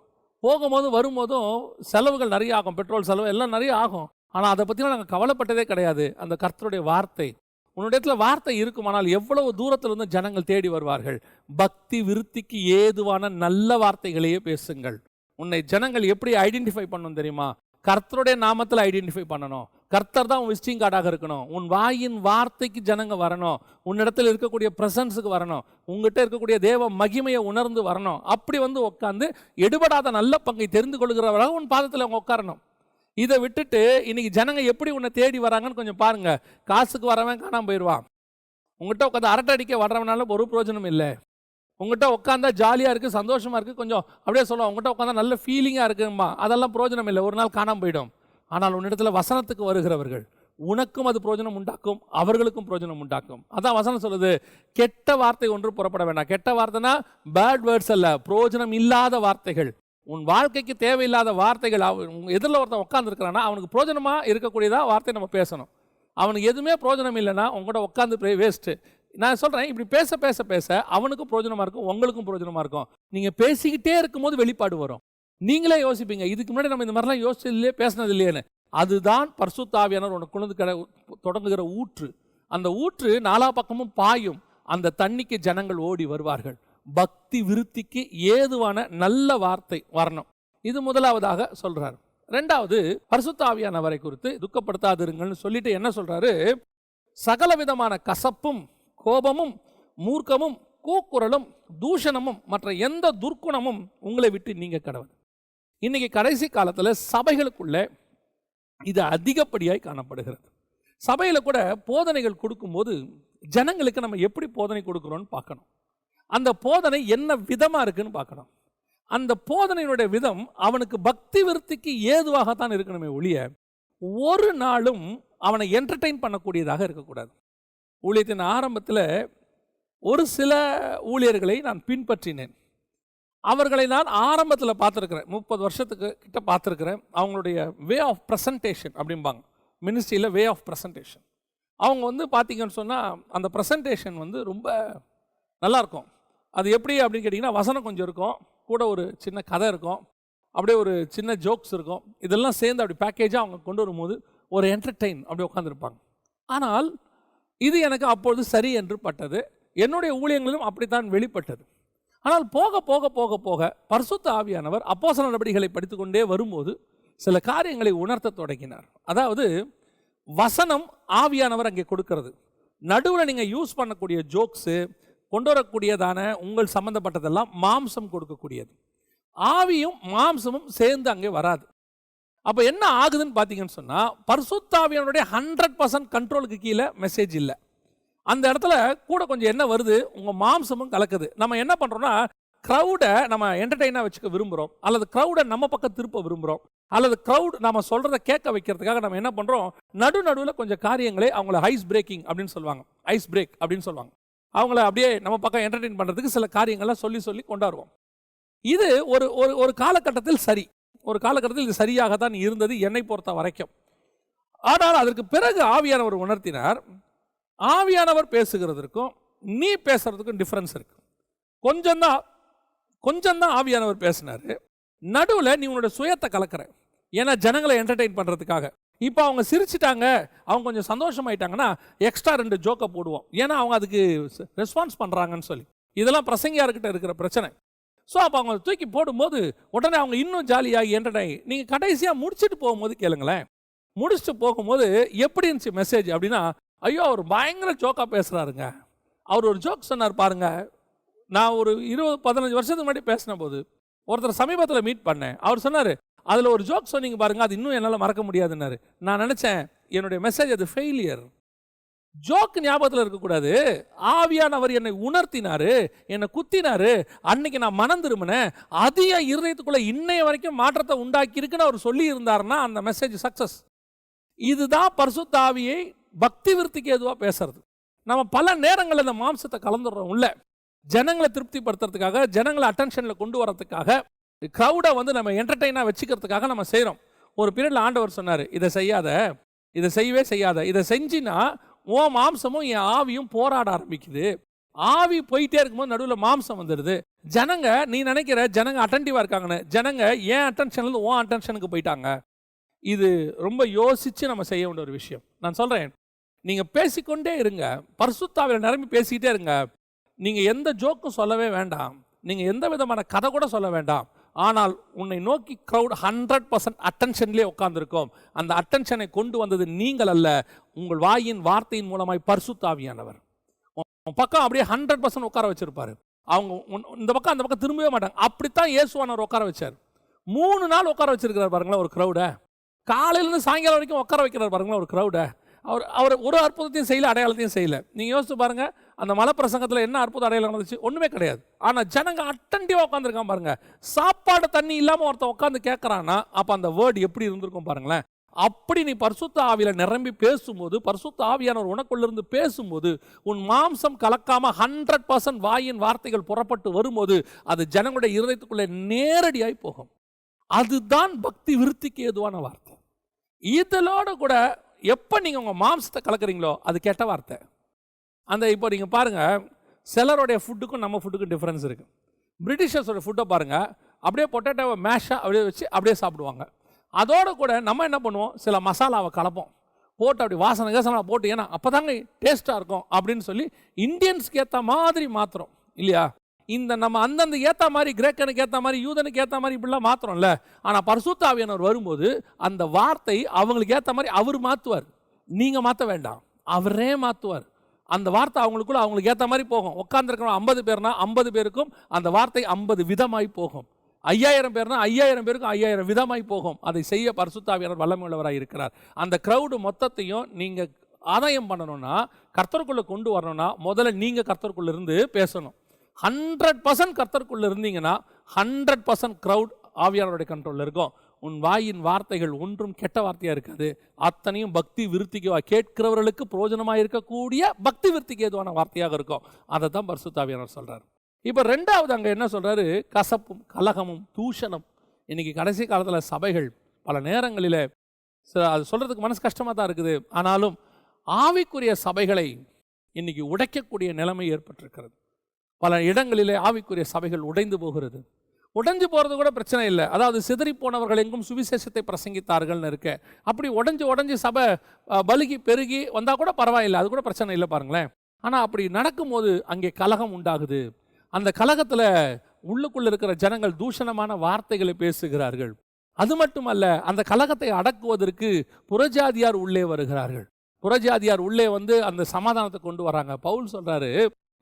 போகும்போதும் வரும்போதும் செலவுகள் நிறைய ஆகும், பெட்ரோல் செலவு எல்லாம் நிறைய ஆகும். ஆனால் அதை பற்றிலாம் நாங்கள் கவலைப்பட்டதே கிடையாது. அந்த கர்த்தருடைய வார்த்தை, உன்னுடைய வார்த்தை இருக்குமானால் எவ்வளவு தூரத்திலிருந்து ஜனங்கள் தேடி வருவார்கள். பக்தி விருத்திக்கு ஏதுவான நல்ல வார்த்தைகளையே பேசுங்கள். உன்னை ஜனங்கள் எப்படி ஐடென்டிஃபை பண்ணணும் தெரியுமா? கர்த்தருடைய நாமத்தில் ஐடென்டிஃபை பண்ணணும். கர்த்தர் தான் உன் விசிட்டிங் கார்டாக இருக்கணும். உன் வாயின் வார்த்தைக்கு ஜனங்க வரணும், உன்னிடத்தில் இருக்கக்கூடிய பிரசன்ஸுக்கு வரணும், உங்ககிட்ட இருக்கக்கூடிய தேவ மகிமையை உணர்ந்து வரணும். அப்படி உட்காந்து எடுபடாத நல்ல பங்கை தெரிந்து கொள்கிறவராக உன் பாதத்தில் அவங்க உட்காரணும். இதை விட்டுட்டு இன்னைக்கு ஜனங்க எப்படி உன்னை தேடி வராங்கன்னு கொஞ்சம் பாருங்க. காசுக்கு வரவன் காணாமல் போயிடுவான். உங்கள்கிட்ட உட்காந்து அரட்டை அடிக்க வர்றவனால ஒரு பிரயோஜனம் இல்லை. உங்கள்கிட்ட உட்காந்தா ஜாலியாக இருக்குது, சந்தோஷமாக இருக்குது, கொஞ்சம் அப்படியே சொல்லுவோம். உங்கள்கிட்ட உட்காந்தா நல்ல ஃபீலிங்காக இருக்குமா, அதெல்லாம் பிரயோஜனம் இல்லை, ஒரு நாள் காணாமல் போயிடும். ஆனால் உன்னிடத்துல வசனத்துக்கு வருகிறவர்கள் உனக்கும் அது பிரயோஜனம் உண்டாக்கும், அவர்களுக்கும் பிரயோஜனம் உண்டாக்கும். அதான் வசனம் சொல்லுது, கெட்ட வார்த்தை ஒன்று புறப்பட வேண்டாம். கெட்ட வார்த்தைனா பேட் வேர்ட்ஸ் அல்ல, பிரயோஜனம் இல்லாத வார்த்தைகள், உன் வாழ்க்கைக்கு தேவையில்லாத வார்த்தைகள். எதிரில் ஒருத்தன் உட்காந்துருக்கிறான்னா அவனுக்கு பிரயோஜனமாக இருக்கக்கூடியதா வார்த்தை நம்ம பேசணும். அவனுக்கு எதுவுமே பிரயோஜனம் இல்லைன்னா உங்கள்கிட்ட உட்காந்து வேஸ்ட்டு. நான் சொல்கிறேன், இப்படி பேச பேச பேச அவனுக்கும் பிரயோஜனமாக இருக்கும், உங்களுக்கும் பிரயோஜனமாக இருக்கும். நீங்கள் பேசிக்கிட்டே இருக்கும்போது வெளிப்பாடு வரும். நீங்களே யோசிப்பீங்க, இதுக்கு முன்னாடி நம்ம இந்த மாதிரிலாம் யோசிச்சதில்லையே, பேசினது இல்லையேன்னு. அதுதான் பரிசுத்த ஆவியானவர் உனக்கு கொண்டு தொடங்குகிற ஊற்று. அந்த ஊற்று நாலா பக்கமும் பாயும். அந்த தண்ணிக்கு ஜனங்கள் ஓடி வருவார்கள். பக்தி விருத்திக்கு ஏதுவான நல்ல வார்த்தை வரணும். இது முதலாவதாக சொல்றாரு. ரெண்டாவது, பரிசுத்த ஆவியானவரை குறித்து துக்கப்படுத்தாதிருங்கள்னு சொல்லிட்டு என்ன சொல்றாரு, சகல விதமான கசப்பும் கோபமும் மூர்க்கமும் கூக்குரலும் தூஷணமும் மற்ற எந்த துர்க்குணமும் உங்களை விட்டு நீங்க கடவுள். இன்னைக்கு கடைசி காலத்தில் சபைகளுக்குள்ள இது அதிகப்படியாய் காணப்படுகிறது. சபையில் கூட போதனைகள் கொடுக்கும்போது ஜனங்களுக்கு நம்ம எப்படி போதனை கொடுக்குறோன்னு பார்க்கணும். அந்த போதனை என்ன விதமாக இருக்குன்னு பார்க்கணும். அந்த போதனையினுடைய விதம் அவனுக்கு பக்தி விருத்திக்கு ஏதுவாகத்தான் இருக்கணுமே ஒழிய ஒரு நாளும் அவனை என்டர்டெயின் பண்ணக்கூடியதாக இருக்கக்கூடாது. ஊழியத்தின் ஆரம்பத்தில் ஒரு சில ஊழியர்களை நான் பின்பற்றினேன். அவர்களை நான் ஆரம்பத்தில் பார்த்துருக்கிறேன், 30 வருஷத்துக்கு கிட்ட பார்த்துருக்கிறேன். அவங்களுடைய வே ஆஃப் ப்ரெசன்டேஷன் அப்படிம்பாங்க மினிஸ்ட்ரியில், வே ஆஃப் ப்ரெசன்டேஷன். அவங்க பார்த்தீங்கன்னு சொன்னால் அந்த ப்ரெசன்டேஷன் ரொம்ப நல்லாயிருக்கும். அது எப்படி அப்படின்னு கேட்டிங்கன்னா, வசனம் கொஞ்சம் இருக்கும், கூட ஒரு சின்ன கதை இருக்கும், அப்படியே ஒரு சின்ன ஜோக்ஸ் இருக்கும். இதெல்லாம் சேர்ந்து அப்படி பேக்கேஜாக அவங்க கொண்டு வரும்போது ஒரு என்டர்டெயின் அப்படி உட்காந்துருப்பாங்க. ஆனால் இது எனக்கு அப்பொழுது சரி என்று பட்டது. என்னுடைய ஊழியங்களிலும் அப்படித்தான் வெளிப்பட்டது. ஆனால் போக போக போக போக பரிசுத்த ஆவியானவர் அப்போஸ்தலர் நடபடிகளை படித்துக்கொண்டே வரும்போது சில காரியங்களை உணர்த்த தொடங்கினார். அதாவது வசனம் ஆவியானவர் அங்கே கொடுக்கிறது. நடுவில் நீங்கள் யூஸ் பண்ணக்கூடிய ஜோக்ஸு, கொண்டு வரக்கூடியதான உங்கள் சம்பந்தப்பட்டதெல்லாம் மாம்சம் கொடுக்கக்கூடியது. ஆவியும் மாம்சமும் சேர்ந்து அங்கே வராது. அப்போ என்ன ஆகுதுன்னு பார்த்தீங்கன்னு சொன்னால், பரிசுத்த ஆவியானவருடைய 100% கண்ட்ரோலுக்கு கீழே மெசேஜ் இல்லை. அந்த இடத்துல கூட கொஞ்சம் என்ன வருது, உங்கள் மாம்சமும் கலக்குது. நம்ம என்ன பண்ணுறோம்னா, க்ரௌடை நம்ம என்டர்டெயினாக வச்சுக்க விரும்புகிறோம், அல்லது க்ரௌடை நம்ம பக்கம் திருப்ப விரும்புகிறோம், அல்லது க்ரௌட் நம்ம சொல்கிறத கேட்க வைக்கிறதுக்காக நம்ம என்ன பண்ணுறோம், நடுவில் கொஞ்சம் காரியங்களே அவங்கள ஐஸ் பிரேக்கிங் அப்படின்னு சொல்லுவாங்க, ஐஸ் பிரேக் அப்படின்னு சொல்லுவாங்க. அவங்கள அப்படியே நம்ம பக்கம் என்டர்டெயின் பண்ணுறதுக்கு சில காரியங்கள்லாம் சொல்லி சொல்லி கொண்டாடுவோம். இது ஒரு ஒரு காலகட்டத்தில் சரி, ஒரு காலகட்டத்தில் இது சரியாகத்தான் இருந்தது என்னை பொறுத்த வரைக்கும். ஆனால் அதற்கு பிறகு ஆவியானவர் உணர்த்தினார், ஆவியானவர் பேசுகிறதுக்கும் நீ பேசுறதுக்கும் டிஃப்ரென்ஸ் இருக்கு. கொஞ்சம் தான் ஆவியானவர் பேசினார். நடுவில் நீ உன்னோட சுயத்தை கலக்கிற, ஏன்னா ஜனங்களை என்டர்டெயின் பண்ணுறதுக்காக. இப்போ அவங்க சிரிச்சிட்டாங்க, அவங்க கொஞ்சம் சந்தோஷமாயிட்டாங்கன்னா எக்ஸ்ட்ரா 2 ஜோக்கை போடுவோம், ஏன்னா அவங்க அதுக்கு ரெஸ்பான்ஸ் பண்ணுறாங்கன்னு சொல்லி. இதெல்லாம் பிரசங்கியார்கிட்ட இருக்கிற பிரச்சனை. ஸோ அப்போ அவங்க தூக்கி போடும்போது உடனே அவங்க இன்னும் ஜாலியாகி என்டர்டெயின். நீங்கள் கடைசியாக முடிச்சுட்டு போகும்போது கேளுங்களேன், முடிச்சுட்டு போகும்போது எப்படி இருந்துச்சு மெசேஜ் அப்படின்னா, ஐயோ அவர் பயங்கர ஜோக்காக பேசுகிறாருங்க. அவர் ஒரு ஜோக் சொன்னார் பாருங்க. நான் ஒரு 20-15 வருஷத்துக்கு முன்னாடி பேசின போது ஒருத்தர் சமீபத்தில் மீட் பண்ணேன். அவர் சொன்னார், அதில் ஒரு ஜோக் சொன்னீங்க பாருங்க, அது இன்னும் என்னால் மறக்க முடியாதுன்னாரு. நான் நினச்சேன் என்னுடைய மெசேஜ் அது ஃபெயிலியர். ஜோக்கு ஞாபகத்தில் இருக்கக்கூடாது, ஆவியானவர் என்னை உணர்த்தினாரு, என்னை குத்தினாரு, அன்னைக்கு நான் மனம் திரும்பினேன், அதிக இருதயத்துக்குள்ள இன்னைய வரைக்கும் மாற்றத்தை உண்டாக்கி இருக்குன்னு அவர் சொல்லி இருந்தாருன்னா அந்த மெசேஜ் சக்சஸ். இதுதான் பரிசுத்த ஆவியை பக்தி விருத்திக்கு எதுவாக பேசுறது. நம்ம பல நேரங்களில் இந்த மாம்சத்தை கலந்துடுறோம் உள்ள, ஜனங்களை திருப்திப்படுத்துறதுக்காக, ஜனங்களை அட்டென்ஷனில் கொண்டு வரதுக்காக, க்ரௌடை நம்ம என்டர்டெயினாக வச்சுக்கிறதுக்காக நம்ம செய்கிறோம். ஒரு பீரியடில் ஆண்டவர் சொன்னார், இதை செய்யாத, இதை செய்யவே செய்யாத, இதை செஞ்சின்னா உன் மாம்சமும் என் ஆவியும் போராட ஆரம்பிக்குது. ஆவி போயிட்டே இருக்கும்போது நடுவில் மாம்சம் வந்துடுது. ஜனங்க, நீ நினைக்கிற ஜனங்க அட்டென்டிவாக இருக்காங்கன்னு, ஜனங்க ஏன் அட்டென்ஷன்லேருந்து உன் அட்டென்ஷனுக்கு போயிட்டாங்க. இது ரொம்ப யோசித்து நம்ம செய்ய வேண்டிய ஒரு விஷயம். நான் சொல்கிறேன், நீங்கள் பேசிக்கொண்டே இருங்க, பரிசுத்த ஆவியில் நிரம்பி பேசிக்கிட்டே இருங்க. நீங்கள் எந்த ஜோக்கும் சொல்லவே வேண்டாம், நீங்கள் எந்த விதமான கதை கூட சொல்ல வேண்டாம். ஆனால் உன்னை நோக்கி க்ரௌட் 100% அட்டென்ஷன்லேயே உட்கார்ந்துருக்கும். அந்த அட்டென்ஷனை கொண்டு வந்தது நீங்கள் அல்ல, உங்கள் வாயின் வார்த்தையின் மூலமாய் பரிசுத்த ஆவியானவர். உன் பக்கம் அப்படியே 100% உட்கார வச்சிருப்பாரு. அவங்க இந்த பக்கம் அந்த பக்கம் திரும்பவே மாட்டாங்க. அப்படித்தான் இயேசுவானவர் உட்கார வச்சார். 3 நாள் உட்கார வச்சிருக்கிறார் பாருங்களேன் ஒரு க்ரௌடை. காலையிலேருந்து சாயங்காலம் வரைக்கும் உட்கார வைக்கிறார் பாருங்களேன் ஒரு க்ரௌடை. அவர் ஒரு அற்புதத்தையும் செய்யலை, அடையாளத்தையும் செய்யலை. நீங்கள் யோசிச்சு பாருங்கள், அந்த மலை பிரசங்கத்தில் என்ன அற்புத அடையாளம் நடந்துச்சு? ஒன்றுமே கிடையாது. ஆனால் ஜனங்க அட்டன்டிவாக உட்காந்துருக்கான் பாருங்க. சாப்பாடு தண்ணி இல்லாமல் ஒருத்தன் உட்காந்து கேட்குறான்னா அப்போ அந்த வேர்டு எப்படி இருந்திருக்கும் பாருங்களேன். அப்படி நீ பரிசுத்த ஆவியில் நிரம்பி பேசும்போது, பரிசுத்த ஆவியானவர் உனக்குள்ளிருந்து பேசும்போது, உன் மாம்சம் கலக்காம 100% வாயின் வார்த்தைகள் புறப்பட்டு வரும்போது அது ஜனங்களுடைய இருதயத்துக்குள்ளே நேரடியாய் போகும். அதுதான் பக்தி விருத்திக்கு ஏதுவான வார்த்தை. இதோட கூட எப்போ நீங்கள் உங்கள் மாம்சத்தை கலக்குறீங்களோ அது கெட்ட வார்த்தை. அந்த இப்போ நீங்கள் பாருங்கள், சிலருடைய ஃபுட்டுக்கும் நம்ம ஃபுட்டுக்கும் டிஃப்ரென்ஸ் இருக்குது. பிரிட்டிஷர்ஸோட ஃபுட்டை பாருங்கள், அப்படியே பொட்டேட்டோவை மேஷாக அப்படியே வச்சு அப்படியே சாப்பிடுவாங்க. அதோடு கூட நம்ம என்ன பண்ணுவோம், சில மசாலாவை கலப்போம், போட்டு அப்படி வாசனை கேசனை போட்டு, ஏன்னா அப்போ தாங்க டேஸ்ட்டாக இருக்கும் அப்படின்னு சொல்லி இந்தியன்ஸ்க்கு ஏற்ற மாதிரி மாற்றுறோம் இல்லையா? இந்த நம்ம அந்தந்த ஏற்ற மாதிரி, கிரேக்கனுக்கு ஏற்ற மாதிரி, யூதனுக்கு ஏற்ற மாதிரி இப்படிலாம் மாற்றுறோம்ல. ஆனால் பரிசுத்த ஆவியானவர் வரும்போது அந்த வார்த்தை அவங்களுக்கு ஏற்ற மாதிரி அவர் மாற்றுவார். நீங்கள் மாற்ற வேண்டாம், அவரே மாற்றுவார். அந்த வார்த்தை அவங்களுக்கு ஏற்ற மாதிரி போகும். உட்காந்துருக்கணும் 50 பேர்னா 50 பேருக்கும் அந்த வார்த்தை 50 விதமாய் போகும். 5000 பேர்னா 5000 பேருக்கும் 5000 விதமாய் போகும். அதை செய்ய பரிசுத்த ஆவியானவர் வல்லமை உள்ளவராக இருக்கிறார். அந்த க்ரௌடு மொத்தத்தையும் நீங்கள் ஆதாயம் பண்ணணும்னா, கர்த்தருக்குள்ளே கொண்டு வரணும்னா, முதல்ல நீங்கள் கர்த்தருக்குள்ளே இருந்து பேசணும். 100% கர்த்தருக்குள்ளே இருந்தீங்கன்னா 100% க்ரௌட் ஆவியானவருடைய கண்ட்ரோலில் இருக்கும். உன் வாயின் வார்த்தைகள் ஒன்றும் கெட்ட வார்த்தையாக இருக்காது. அத்தனையும் பக்தி விருத்திக்கு, கேட்கிறவர்களுக்கு பிரயோஜனமாக இருக்கக்கூடிய பக்தி விருத்திக்கு ஏதுவான வார்த்தையாக இருக்கும். அதை தான் பரிசுத்த ஆவியானவர் சொல்கிறார். இப்போ ரெண்டாவது அங்கே என்ன சொல்கிறாரு? கசப்பும் கலகமும் தூஷணம். இன்றைக்கி கடைசி காலத்தில் சபைகள் பல நேரங்களில் அது சொல்கிறதுக்கு மனசு கஷ்டமாக தான் இருக்குது. ஆனாலும் ஆவிக்குரிய சபைகளை இன்றைக்கி உடைக்கக்கூடிய நிலைமை ஏற்பட்டிருக்கிறது. பல இடங்களிலே ஆவிக்குரிய சபைகள் உடைந்து போகிறது. உடைஞ்சு போகிறது கூட பிரச்சனை இல்லை. அதாவது சிதறி போனவர்கள் எங்கும் சுவிசேஷத்தை பிரசங்கித்தார்கள்னு இருக்க. அப்படி உடஞ்சி சபை பலுகி பெருகி வந்தால் கூட பரவாயில்லை, அது கூட பிரச்சனை இல்லை பாருங்களேன். ஆனால் அப்படி நடக்கும்போது அங்கே கலகம் உண்டாகுது. அந்த கலகத்தில் உள்ளுக்குள்ள இருக்கிற ஜனங்கள் தூஷணமான வார்த்தைகளை பேசுகிறார்கள். அது மட்டுமல்ல, அந்த கலகத்தை அடக்குவதற்கு புறஜாதியார் உள்ளே வருகிறார்கள். புறஜாதியார் உள்ளே வந்து அந்த சமாதானத்தை கொண்டு வராங்க. பவுல் சொல்றாரு,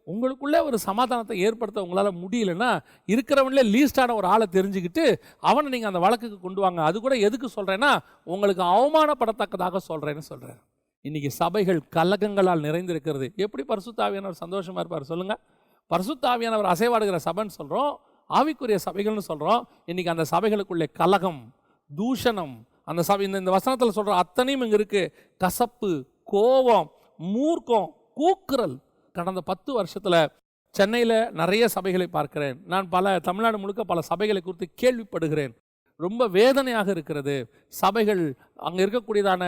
உங்களுக்குள்ளே ஒரு சமாதானத்தை ஏற்படுத்த உங்களால் முடியலன்னா இருக்கிறவங்களே லீஸ்டான ஒரு ஆளை தெரிஞ்சுக்கிட்டு அவனை நீங்கள் அந்த வழக்குக்கு கொண்டு வாங்க. அது கூட எதுக்கு சொல்கிறேன்னா, உங்களுக்கு அவமானப்படத்தக்கதாக சொல்கிறேன்னு சொல்கிறார். இன்றைக்கி சபைகள் கலகங்களால் நிறைந்திருக்கிறது. எப்படி பரிசுத்த ஆவியானவர் சந்தோஷமாக இருப்பார் சொல்லுங்கள்? பரிசுத்த ஆவியானவர் அசைவாடுகிற சபைன்னு சொல்கிறோம், ஆவிக்குரிய சபைகள்னு சொல்கிறோம். இன்றைக்கி அந்த சபைகளுக்குள்ளே கலகம், தூஷணம், அந்த சபை இந்த வசனத்தில் சொல்கிற அத்தனையும் இங்கே இருக்குது. கசப்பு, கோபம், மூர்க்கம், கூக்குரல். கடந்த 10 வருஷத்தில் சென்னையில் நிறைய சபைகளை பார்க்கிறேன். நான் தமிழ்நாடு முழுக்க பல சபைகளை குறித்து கேள்விப்படுகிறேன். ரொம்ப வேதனையாக இருக்கிறது. சபைகள் அங்கே இருக்கக்கூடியதான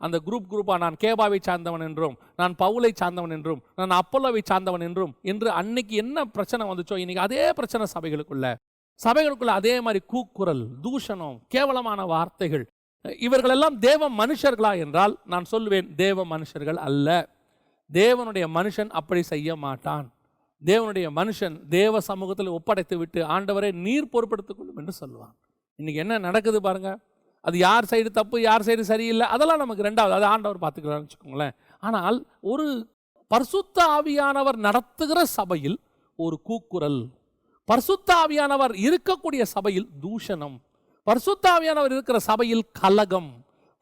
அந்த குரூப்பாக நான் கேபாவை சார்ந்தவன் என்றும், நான் பவுலை சார்ந்தவன் என்றும், நான் அப்போலோவை சார்ந்தவன் என்று அன்னைக்கு என்ன பிரச்சனை வந்துச்சோ இன்னைக்கு அதே பிரச்சனை சபைகளுக்குள்ள அதே மாதிரி கூக்குரல், தூஷணம், கேவலமான வார்த்தைகள். இவர்களெல்லாம் தேவ மனுஷர்களா என்றால் நான் சொல்லுவேன், தேவ மனுஷர்கள் அல்ல. தேவனுடைய மனுஷன் அப்படி செய்ய மாட்டான். தேவனுடைய மனுஷன் தேவ சமூகத்தில் ஒப்படைத்து விட்டு ஆண்டவரை நீர் பொறுப்படுத்திக் கொள்ளும் என்று சொல்லுவான். இன்றைக்கி என்ன நடக்குது பாருங்க. அது யார் சைடு தப்பு, யார் சைடு சரியில்லை, அதெல்லாம் நமக்கு ரெண்டாவது, அது ஆண்டவர் பார்த்துக்கலாம்னு வச்சுக்கோங்களேன். ஆனால் ஒரு பரிசுத்த ஆவியானவர் நடத்துகிற சபையில் ஒரு கூக்குரல், பரிசுத்த ஆவியானவர் இருக்கக்கூடிய சபையில் தூஷணம், பரிசுத்த ஆவியானவர் இருக்கிற சபையில் கலகம்,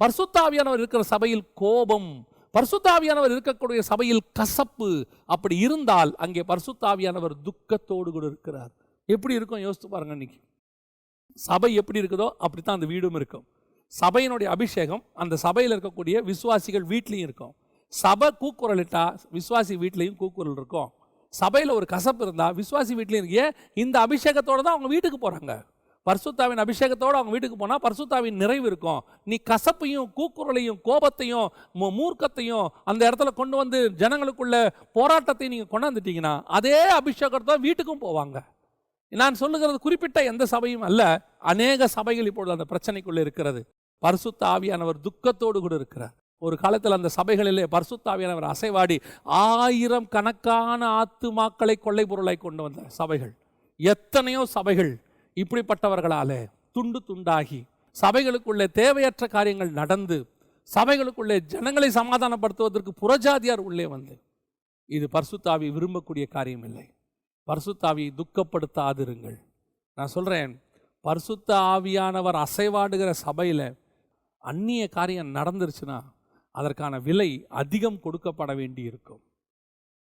பரிசுத்த ஆவியானவர் இருக்கிற சபையில் கோபம், பரிசுத்த ஆவியானவர் இருக்கக்கூடிய சபையில் கசப்பு. அப்படி இருந்தால் அங்கே பரிசுத்த ஆவியானவர் துக்கத்தோடு கூட இருக்கிறார். எப்படி இருக்கும் யோசித்து பாருங்க. இன்னைக்கு சபை எப்படி இருக்குதோ அப்படித்தான் அந்த வீடும் இருக்கும். சபையினுடைய அபிஷேகம் அந்த சபையில் இருக்கக்கூடிய விசுவாசிகள் வீட்லையும் இருக்கும். சபை கூக்குரலிட்டா விசுவாசி வீட்லையும் கூக்குரல் இருக்கும். சபையில் ஒரு கசப்பு இருந்தால் விசுவாசி வீட்லையும் இருக்கு. இந்த அபிஷேகத்தோடு தான் அவங்க வீட்டுக்கு போகிறாங்க. பரிசுத்தாவின் அபிஷேகத்தோடு அவங்க வீட்டுக்கு போனால் பரிசுத்தாவின் நிறைவு இருக்கும். நீ கசப்பையும் கூக்குரலையும் கோபத்தையும் மூர்க்கத்தையும் அந்த இடத்துல கொண்டு வந்து ஜனங்களுக்குள்ள போராட்டத்தையும் நீங்கள் கொண்டாந்துட்டீங்கன்னா அதே அபிஷேகத்தோட வீட்டுக்கும் போவாங்க. நான் சொல்லுகிறது குறிப்பிட்ட எந்த சபையும் அல்ல, அநேக சபைகள் இப்பொழுது அந்த பிரச்சனைக்குள்ளே இருக்கிறது. பரிசுத்த ஆவியானவர் துக்கத்தோடு கூட இருக்கிறார். ஒரு காலத்தில் அந்த சபைகளிலே பரிசுத்த ஆவியானவர் அசைவாடி 1000 கணக்கான ஆத்துமாக்களை கொள்ளை பொருளாய் கொண்டு வந்த சபைகள். எத்தனையோ சபைகள் இப்படிப்பட்டவர்களாலே துண்டு துண்டாகி சபைகளுக்குள்ளே தேவையற்ற காரியங்கள் நடந்து சபைகளுக்குள்ளே ஜனங்களை சமாதானப்படுத்துவதற்கு புறஜாதியார் உள்ளே வந்து, இது பரிசுத்த ஆவி விரும்பக்கூடிய காரியம் இல்லை. பரிசுத்த ஆவியை துக்கப்படுத்தாதிருங்கள். நான் சொல்கிறேன், பரிசுத்த ஆவியானவர் அசைவாடுகிற சபையில் அந்நிய காரியம் நடந்துருச்சுன்னா அதற்கான விலை அதிகம் கொடுக்கப்பட வேண்டி இருக்கும்.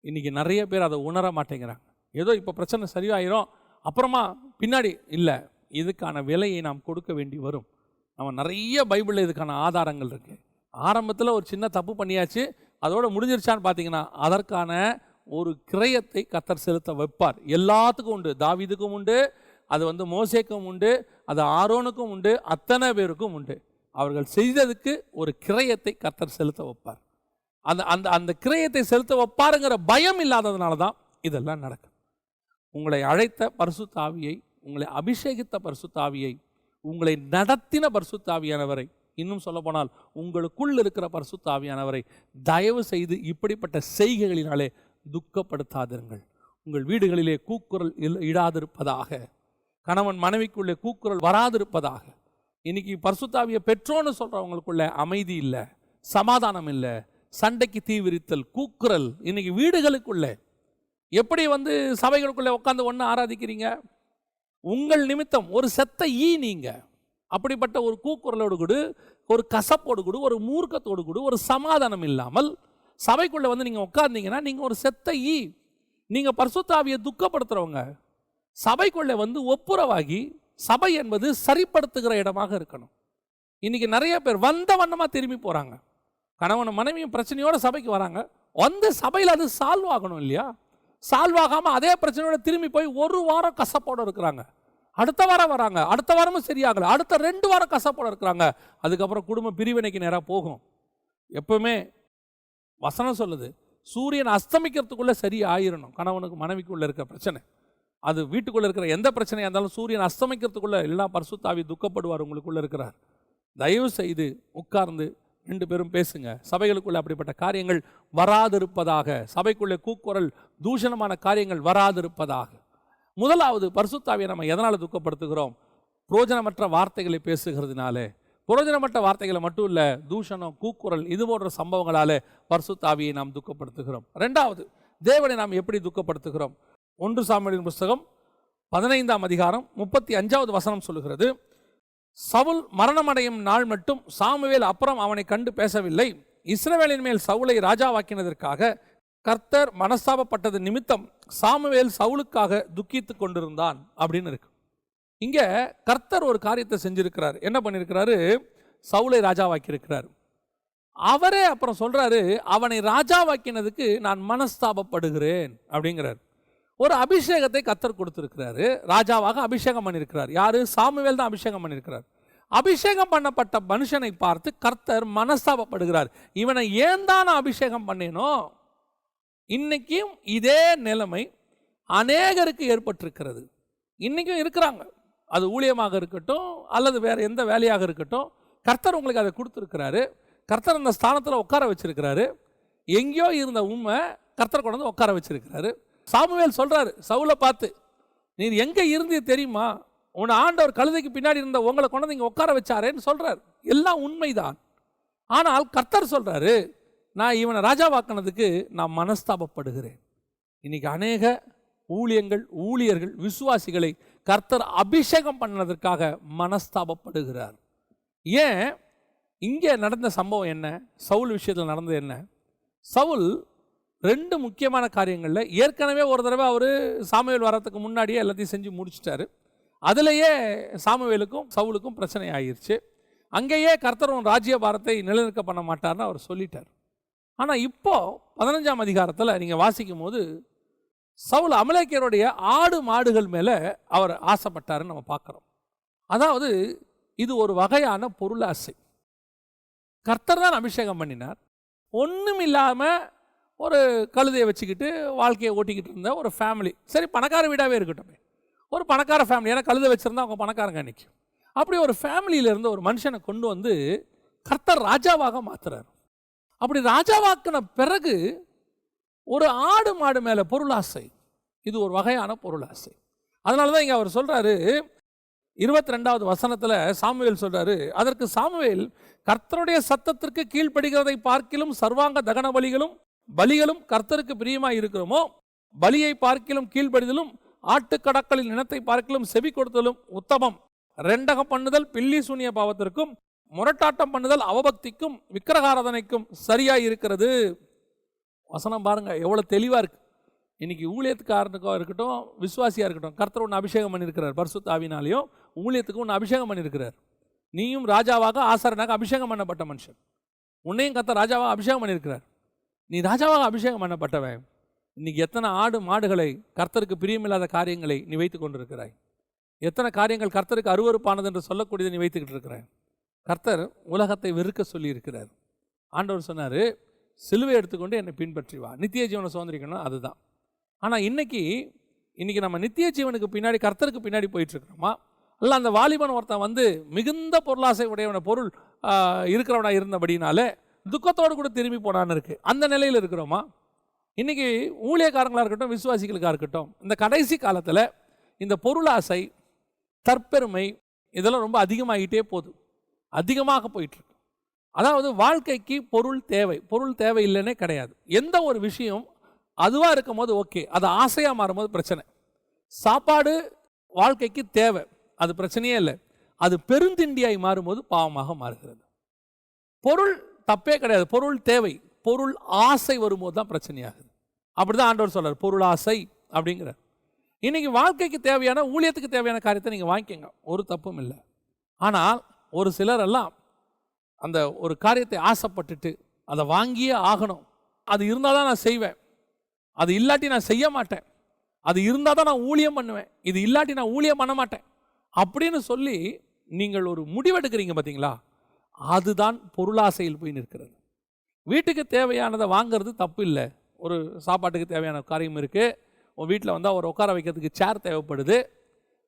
இன்றைக்கி நிறைய பேர் அதை உணர மாட்டேங்கிறாங்க. ஏதோ இப்போ பிரச்சனை சரியாயிரும், அப்புறமா பின்னாடி இல்லை. இதுக்கான விலையை நாம் கொடுக்க வேண்டி வரும். நம்ம நிறைய பைபிளில் இதுக்கான ஆதாரங்கள் இருக்குது. ஆரம்பத்தில் ஒரு சின்ன தப்பு பண்ணியாச்சு, அதோடு முடிஞ்சிருச்சான்னு பார்த்தீங்கன்னா அதற்கான ஒரு கிரயத்தை கர்த்தர் செலுத்த வைப்பார். எல்லாத்துக்கும் உண்டு. தாவீதுக்கும் உண்டு, அது மோசேக்கும் உண்டு, அது ஆரோனுக்கும் உண்டு, அத்தனை பேருக்கும் உண்டு. அவர்கள் செய்ததுக்கு ஒரு கிரயத்தை கர்த்தர் செலுத்த வைப்பார். அந்த அந்த அந்த கிரயத்தை செலுத்த வைப்பாருங்கிற பயம் இல்லாததுனால தான் இதெல்லாம் நடக்கும். உங்களை அழைத்த பரிசுத்த ஆவியை, உங்களை அபிஷேகித்த பரிசுத்த ஆவியை, உங்களை நடத்தின பரிசுத்த ஆவியானவரை, இன்னும் சொல்ல போனால் உங்களுக்குள் இருக்கிற பரிசுத்த ஆவியானவரை தயவு செய்து இப்படிப்பட்ட செய்கைகளினாலே துக்கப்படுத்தாதிருங்கள். உங்கள் வீடுகளிலே கூக்குரல் இடாதிருப்பதாக, கணவன் மனைவிக்குள்ளே கூக்குரல் வராதிருப்பதாக. இன்னைக்கு பரிசுத்த ஆவியை பெற்றோன்னு சொல்றவங்களுக்குள்ள அமைதி இல்லை, சமாதானம் இல்லை, சண்டைக்கு தீவிரித்தல், கூக்குரல். இன்னைக்கு வீடுகளுக்குள்ளே எப்படி சபைகளுக்குள்ளே உட்காந்து ஒன்று ஆராதிக்கிறீங்க? உங்கள் நிமித்தம் ஒரு செத்த நீங்க அப்படிப்பட்ட ஒரு கூக்குரலோடு கூட, ஒரு கசப்போடு கூட, ஒரு மூர்க்கத்தோடு கூட, ஒரு சமாதானம் இல்லாமல் சபைக்குள்ளே நீங்கள் உட்கார்ந்தீங்கன்னா நீங்கள் ஒரு செத்த நீங்கள் பரிசுத்த ஆவியை துக்கப்படுத்துகிறவங்க. சபைக்குள்ளே ஒப்புரவாகி சபை என்பது சரிப்படுத்துகிற இடமாக இருக்கணும். இன்னைக்கு நிறைய பேர் வந்த வண்ணமாக திரும்பி போகிறாங்க. கணவன் மனைவியும் பிரச்சனையோடு சபைக்கு வராங்க, சபையில் அது சால்வ் ஆகணும் இல்லையா? சால்வ் ஆகாமல் அதே பிரச்சனையோட திரும்பி போய் ஒரு வாரம் கசப்போடு இருக்கிறாங்க. அடுத்த வாரம் வராங்க, அடுத்த வாரமும் சரியாகலை, அடுத்த 2 வாரம் கசப்போடு இருக்கிறாங்க. அதுக்கப்புறம் குடும்ப பிரிவினைக்கு நேராக போகும். எப்பவுமே வசனம் சொல்லுது, சூரியன் அஸ்தமிக்கிறதுக்குள்ளே சரி ஆயிரணும். கணவனுக்கு மனைவிக்குள்ளே இருக்கிற பிரச்சனை, அது வீட்டுக்குள்ளே இருக்கிற எந்த பிரச்சனையாக இருந்தாலும் சூரியன் அஸ்தமிக்கிறதுக்குள்ளே எல்லாம் பரிசுத்த ஆவி துக்கப்படுவார். உங்களுக்குள்ளே இருக்கிறார். தயவு செய்து உட்கார்ந்து 2 பேரும் பேசுங்க. சபைகளுக்குள்ளே அப்படிப்பட்ட காரியங்கள் வராதிருப்பதாக. சபைக்குள்ளே கூக்குரல், தூஷணமான காரியங்கள் வராதிருப்பதாக. முதலாவது, பரிசுத்த ஆவியை நம்ம எதனால் துக்கப்படுத்துகிறோம்? புரோஜனமற்ற வார்த்தைகளை பேசுகிறதுனாலே. புரோஜனமற்ற வார்த்தைகளை மட்டும் இல்லை, தூஷணம், கூக்குரல், இது போன்ற சம்பவங்களாலே பரிசுத்த ஆவியை நாம் துக்கப்படுத்துகிறோம். 2வது, தேவனை நாம் எப்படி துக்கப்படுத்துகிறோம்? 1 சாமுவேலின் புஸ்தகம் 15ஆம் அதிகாரம் 35வது வசனம் சொல்லுகிறது, சவுல் மரணமடையும் நாள் மட்டும் சாமுவேல் அப்புறம் அவனை கண்டு பேசவில்லை. இஸ்ரவேலின் மேல் சவுலை ராஜாவாக்கினதற்காக கர்த்தர் மனஸ்தாபப்பட்டது நிமித்தம் சாமுவேல் சவுலுக்காக துக்கித்து கொண்டிருந்தான் அப்படின்னு இருக்கு. இங்க கர்த்தர் ஒரு காரியத்தை செஞ்சிருக்கிறார். என்ன பண்ணியிருக்கிறாரு? சவுலை ராஜாவாக்கியிருக்கிறார். அவரே அப்புறம் சொல்றாரு, அவனை ராஜாவாக்கினதுக்கு நான் மனஸ்தாபப்படுகிறேன் அப்படிங்கிறார். ஒரு அபிஷேகத்தை கர்த்தர் கொடுத்திருக்கிறாரு. ராஜாவாக அபிஷேகம் பண்ணியிருக்கிறார். யாரு? சாமுவேல் தான் அபிஷேகம் பண்ணியிருக்கிறார். அபிஷேகம் பண்ணப்பட்ட மனுஷனை பார்த்து கர்த்தர் மனஸ்தாபப்படுகிறார். இவனை ஏன் தான் நான் அபிஷேகம் பண்ணேனோ? இன்னைக்கும் இதே நிலைமை அநேகருக்கு ஏற்பட்டிருக்கிறது. இன்னைக்கும் இருக்கிறாங்க. அது ஊழியமாக இருக்கட்டும் அல்லது வேற எந்த வேலையாக இருக்கட்டும், கர்த்தர் உங்களுக்கு அதை கொடுத்துருக்கிறாரு. கர்த்தர் அந்த ஸ்தானத்தில் உட்கார வச்சிருக்கிறாரு. எங்கேயோ இருந்த உண்மை கர்த்தர் கொண்டு வந்து உட்கார வச்சிருக்கிறாரு. சாமுவேல் சொல்றாரு சவுலை பார்த்து, நீர் எங்க இருந்து தெரியுமா? உன் ஆண்டவர் கழுதைக்கு பின்னாடி இருந்த உங்களை கொண்டு வந்து இங்கே உட்கார வச்சாரேன்னு சொல்றாரு. எல்லாம் உண்மைதான். ஆனால் கர்த்தர் சொல்றாரு, நான் இவனை ராஜாவாக்கினதுக்கு நான் மனஸ்தாபப்படுகிறேன். இன்னைக்கு அநேக ஊழியர்கள் விசுவாசிகளை கர்த்தர் அபிஷேகம் பண்ணதற்காக மனஸ்தாபப்படுகிறார். ஏன்? இங்கே நடந்த சம்பவம் என்ன? சவுல் விஷயத்தில் நடந்தது என்ன? சவுல் 2 முக்கியமான காரியங்களில் ஏற்கனவே ஒரு தடவை அவர் சாமுவேல் வரத்துக்கு முன்னாடியே எல்லாத்தையும் செஞ்சு முடிச்சிட்டாரு. அதிலேயே சாமுவேலுக்கும் சவுலுக்கும் பிரச்சனை ஆகிருச்சு. அங்கேயே கர்த்தரும் ராஜ்யபாரத்தை நிலைநிற்க பண்ண மாட்டார்னு அவர் சொல்லிட்டார். ஆனால் இப்போ 15ஆம் அதிகாரத்தில் நீங்கள் வாசிக்கும் போது சவுல் அமலேக்கியருடைய ஆடு மாடுகள் மேலே அவர் ஆசைப்பட்டாருன்னு நம்ம பார்க்குறோம். அதாவது இது ஒரு வகையான பொருளாசை. கர்த்தர் தான் அபிஷேகம் பண்ணினார். ஒன்றும் இல்லாமல் ஒரு கழுதையை வச்சுக்கிட்டு வாழ்க்கையை ஓட்டிக்கிட்டு இருந்த ஒரு ஃபேமிலி, சரி பணக்கார வீடாகவே இருக்கட்டும், ஒரு பணக்கார ஃபேமிலி, ஏன்னா கழுதை வச்சுருந்தா அவங்க பணக்காரங்க அன்னைக்கு. அப்படி ஒரு ஃபேமிலியில் இருந்த ஒரு மனுஷனை கொண்டு வந்து கர்த்தர் ராஜாவாக மாற்றுறார். அப்படி ராஜாவாக்கின பிறகு ஒரு ஆடு மாடு மேலே பொருளாசை, இது ஒரு வகையான பொருளாசை. அதனால தான் இங்கே அவர் சொல்கிறாரு 22வது வசனத்தில் சாமுவேல் சொல்கிறாரு, அதற்கு சாமுவேல், கர்த்தருடைய சத்தத்திற்கு கீழ்ப்படுகிறதை பார்க்கிலும் சர்வாங்க தகன பலிகளும் கர்த்தருக்கு பிரியமாய் இருக்கிறோமோ, பலியை பார்க்கிலும் கீழ்ப்படிதலும் ஆட்டுக்கடக்களின் இனத்தை பார்க்கிலும் செவி கொடுத்தலும் உத்தமம். ரெண்டகம் பண்ணுதல் பில்லி சூனிய பாவத்திற்கும் முரட்டாட்டம் பண்ணுதல் அவபக்திக்கும் விக்கிரகாராதனைக்கும் சரியாய் இருக்கிறது. வசனம் பாருங்கள் எவ்வளோ தெளிவாக இருக்குது. இன்றைக்கி ஊழியத்துக்காரனுக்கோ இருக்கட்டும், விசுவாசியாக இருக்கட்டும், கர்த்தர் ஒன்று அபிஷேகம் பண்ணியிருக்கிறார். பரிசுத்த ஆவினாலையும் ஊழியத்துக்கு ஒன்று அபிஷேகம் பண்ணியிருக்கிறார். நீயும் ராஜாவாக ஆசாரனாக அபிஷேகம் பண்ணப்பட்ட மனுஷன். உன்னையும் கர்த்தர் ராஜாவாக அபிஷேகம் பண்ணியிருக்கிறார். நீ ராஜாவாக அபிஷேகம் பண்ணப்பட்டவன். இன்றைக்கி எத்தனை ஆடு மாடுகளை, கர்த்தருக்கு பிரியமில்லாத காரியங்களை நீ வைத்து கொண்டிருக்கிறாய். எத்தனை காரியங்கள் கர்த்தருக்கு அருவருப்பானது என்று சொல்லக்கூடியதை நீ வைத்துக்கிட்டு இருக்கிறாய். கர்த்தர் உலகத்தை வெறுக்க சொல்லியிருக்கிறார். ஆண்டவர் சொன்னார், சிலுவை எடுத்துக்கொண்டு என்னை பின்பற்றி வா, நித்திய ஜீவனை சுதந்திரிக்கணும். அதுதான். ஆனால் இன்றைக்கி நம்ம நித்திய ஜீவனுக்கு பின்னாடி, கர்த்தருக்கு பின்னாடி போயிட்டுருக்கிறோமா? இல்லை அந்த வாலிபன் ஒருத்தன் வந்து மிகுந்த பொருளாசை உடையவன, பொருள் இருக்கிறவனா இருந்தபடினால துக்கத்தோடு கூட திரும்பி போனான்னு இருக்குது. அந்த நிலையில் இருக்கிறோமா? இன்றைக்கி ஊழியக்காரங்களாக இருக்கட்டும், விசுவாசிகளுக்காக இருக்கட்டும், இந்த கடைசி காலத்தில் இந்த பொருளாசை, தற்பெருமை இதெல்லாம் ரொம்ப அதிகமாகிட்டே போகுது. அதிகமாக போயிட்டுருக்கு. அதாவது வாழ்க்கைக்கு பொருள் தேவை. பொருள் தேவை இல்லைன்னே கிடையாது. எந்த ஒரு விஷயம் அதுவாக இருக்கும் போது ஓகே, அது ஆசையாக மாறும்போது பிரச்சனை. சாப்பாடு வாழ்க்கைக்கு தேவை, அது பிரச்சனையே இல்லை. அது பெருந்திண்டியாய் மாறும்போது பாவமாக மாறுகிறது. பொருள் தப்பே கிடையாது, பொருள் தேவை. பொருள் ஆசை வரும்போது தான் பிரச்சனையாகுது. அப்படி தான் ஆண்டவர் சொல்றார், பொருள் ஆசை அப்படிங்கிறார். இன்றைக்கி வாழ்க்கைக்கு தேவையான, ஊழியத்துக்கு தேவையான காரியத்தை நீங்கள் வாங்கிக்கோங்க, ஒரு தப்பும் இல்லை. ஆனால் ஒரு சிலர் எல்லாம் அந்த ஒரு காரியத்தை ஆசைப்பட்டுட்டு அதை வாங்கியே ஆகணும், அது இருந்தால் தான் நான் செய்வேன், அது இல்லாட்டி நான் செய்ய மாட்டேன், அது இருந்தால் தான் நான் ஊழியம் பண்ணுவேன், இது இல்லாட்டி நான் ஊழியம் பண்ண மாட்டேன் அப்படின்னு சொல்லி நீங்கள் ஒரு முடிவெடுக்கிறீங்க பார்த்தீங்களா? அதுதான் பொருளாசையில் போய் நிற்கிறது. வீட்டுக்கு தேவையானதை வாங்கிறது தப்பு இல்லை. ஒரு சாப்பாட்டுக்கு தேவையான காரியம் இருக்குது, உன் வீட்டில் வந்தால் ஒரு உட்கார வைக்கிறதுக்கு சேர் தேவைப்படுது,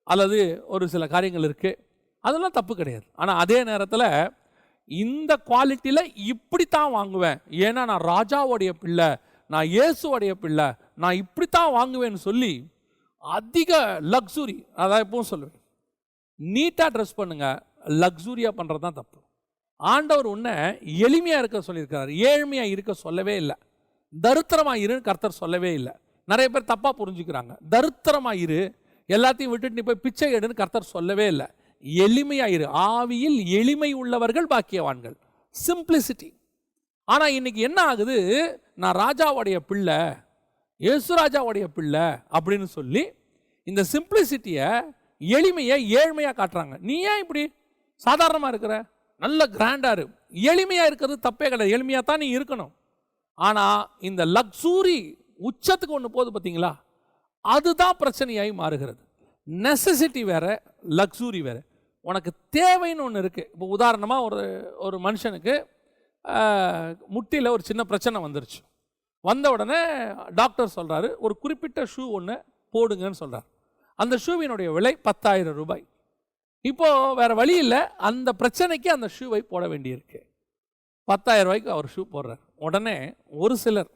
அல்லது ஒரு சில காரியங்கள் இருக்குது, அதெல்லாம் தப்பு கிடையாது. ஆனால் அதே நேரத்தில் இந்த குவாலிட்டியில் இப்படித்தான் வாங்குவேன், ஏன்னா நான் ராஜாவுடைய பிள்ளை, நான் இயேசுவோடைய பிள்ளை, நான் இப்படித்தான் வாங்குவேன்னு சொல்லி அதிக லக்ஸுரி, அதான் எப்பவும் சொல்லுவேன், நீட்டாக ட்ரெஸ் பண்ணுங்கள், லக்ஸுரியாக பண்ணுறது தான் தப்பு. ஆண்டவர் உன்னை எளிமையாக இருக்க சொல்லியிருக்கிறார், ஏழ்மையாக இருக்க சொல்லவே இல்லை. தரித்திரமாக இருன்னு கர்த்தர் சொல்லவே இல்லை. நிறைய பேர் தப்பாக புரிஞ்சுக்கிறாங்க. தரித்திரமாக இரு, எல்லாத்தையும் விட்டுட்டு நீ போய் பிச்சை எடுன்னு கர்த்தர் சொல்லவே இல்லை. எளிமையாக இரு. ஆவியில் எளிமை உள்ளவர்கள் பாக்கியவான்கள். சிம்பிளிசிட்டி. ஆனால் இன்னைக்கு என்ன ஆகுது, நான் ராஜாவுடைய பிள்ளை, இயேசு ராஜாவுடைய பிள்ளை அப்படின்னு சொல்லி இந்த சிம்பிளிசிட்டியை, எளிமையை ஏழ்மையாக காட்டுறாங்க. நீ ஏன் இப்படி சாதாரணமாக இருக்கிற? நல்ல கிராண்டாக இரு. எளிமையாக இருக்கிறது தப்பே கிடையாது, எளிமையாக தான் நீ இருக்கணும். ஆனால் இந்த லக்ஸூரி உச்சத்துக்கு ஒன்று போகுது பார்த்தீங்களா, அதுதான் பிரச்சனையாகி மாறுகிறது. நெசசிட்டி வேறு, லக்ஸூரி வேறு. உனக்கு தேவைன்னு ஒன்று இருக்குது. இப்போ உதாரணமாக ஒரு மனுஷனுக்கு முட்டியில் ஒரு சின்ன பிரச்சனை வந்துருச்சு. வந்த உடனே டாக்டர் சொல்கிறாரு, ஒரு குறிப்பிட்ட ஷூ ஒன்று போடுங்கன்னு சொல்கிறார். அந்த ஷூவினுடைய விலை 10,000 ரூபாய். இப்போது வேறு வழி இல்லை, அந்த பிரச்சனைக்கு அந்த ஷூவை போட வேண்டியிருக்கு. 10,000 ரூபாய்க்கு அவர் ஷூ போடுறார். உடனே ஒரு சிலர்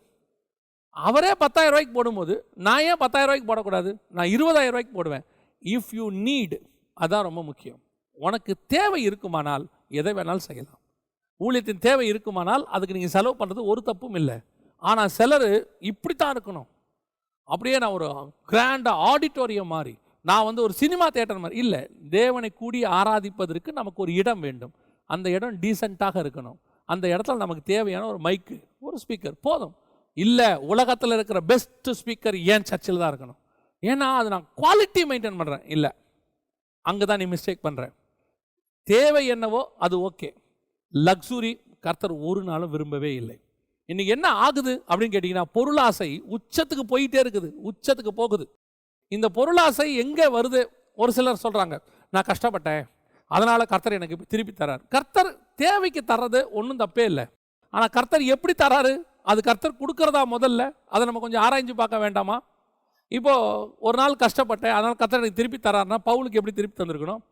அவரே 10,000 ரூபாய்க்கு போடும்போது நான் ஏன் 10,000 ரூபாய்க்கு போடக்கூடாது, நான் 20,000 ரூபாய்க்கு போடுவேன். இஃப் யூ நீட், அதான் ரொம்ப முக்கியம். உனக்கு தேவை இருக்குமானால் எதை வேணாலும் செய்யலாம். ஊழியத்தின் தேவை இருக்குமானால் அதுக்கு நீங்கள் செலவு பண்ணுறது ஒரு தப்பும் இல்லை. ஆனால் சிலர் இப்படித்தான் இருக்கணும், அப்படியே நான் ஒரு கிராண்டாக ஆடிட்டோரியம் மாதிரி, நான் வந்து ஒரு சினிமா தியேட்டர் மாதிரி இல்லை. தேவனை கூடி ஆராதிப்பதற்கு நமக்கு ஒரு இடம் வேண்டும். அந்த இடம் டீசெண்டாக இருக்கணும். அந்த இடத்துல நமக்கு தேவையான ஒரு மைக்கு, ஒரு ஸ்பீக்கர் போதும். இல்லை உலகத்தில் இருக்கிற பெஸ்ட் ஸ்பீக்கர் ஏன் சர்ச்சில் தான் இருக்கணும், ஏன்னா அது நான் குவாலிட்டி மெயின்டைன் பண்ணுறேன். இல்லை, அங்கே தான் நீ மிஸ்டேக் பண்ணுற. தேவை என்னவோ அது ஓகே. லக்ஸுரி கர்த்தர் ஒரு நாளும் விரும்பவே இல்லை. இன்றைக்கி என்ன ஆகுது அப்படின்னு கேட்டிங்கன்னா, பொருளாசை உச்சத்துக்கு போயிட்டே இருக்குது, உச்சத்துக்கு போகுது. இந்த பொருளாசை எங்கே வருது? ஒரு சிலர் சொல்கிறாங்க, நான் கஷ்டப்பட்டேன் அதனால் கர்த்தர் எனக்கு திருப்பி தரார். கர்த்தர் தேவைக்கு தர்றது ஒன்றும் தப்பே இல்லை. ஆனால் கர்த்தர் எப்படி தராரு, அது கர்த்தர் கொடுக்குறதா முதல்ல, அதை நம்ம கொஞ்சம் ஆராய்ஞ்சு பார்க்க வேண்டாமா? இப்போது ஒரு நாள் கஷ்டப்பட்டேன் அதனால் கர்த்தர் எனக்கு திருப்பி தராருன்னா, பவுலுக்கு எப்படி திருப்பி தந்திருக்கணும்,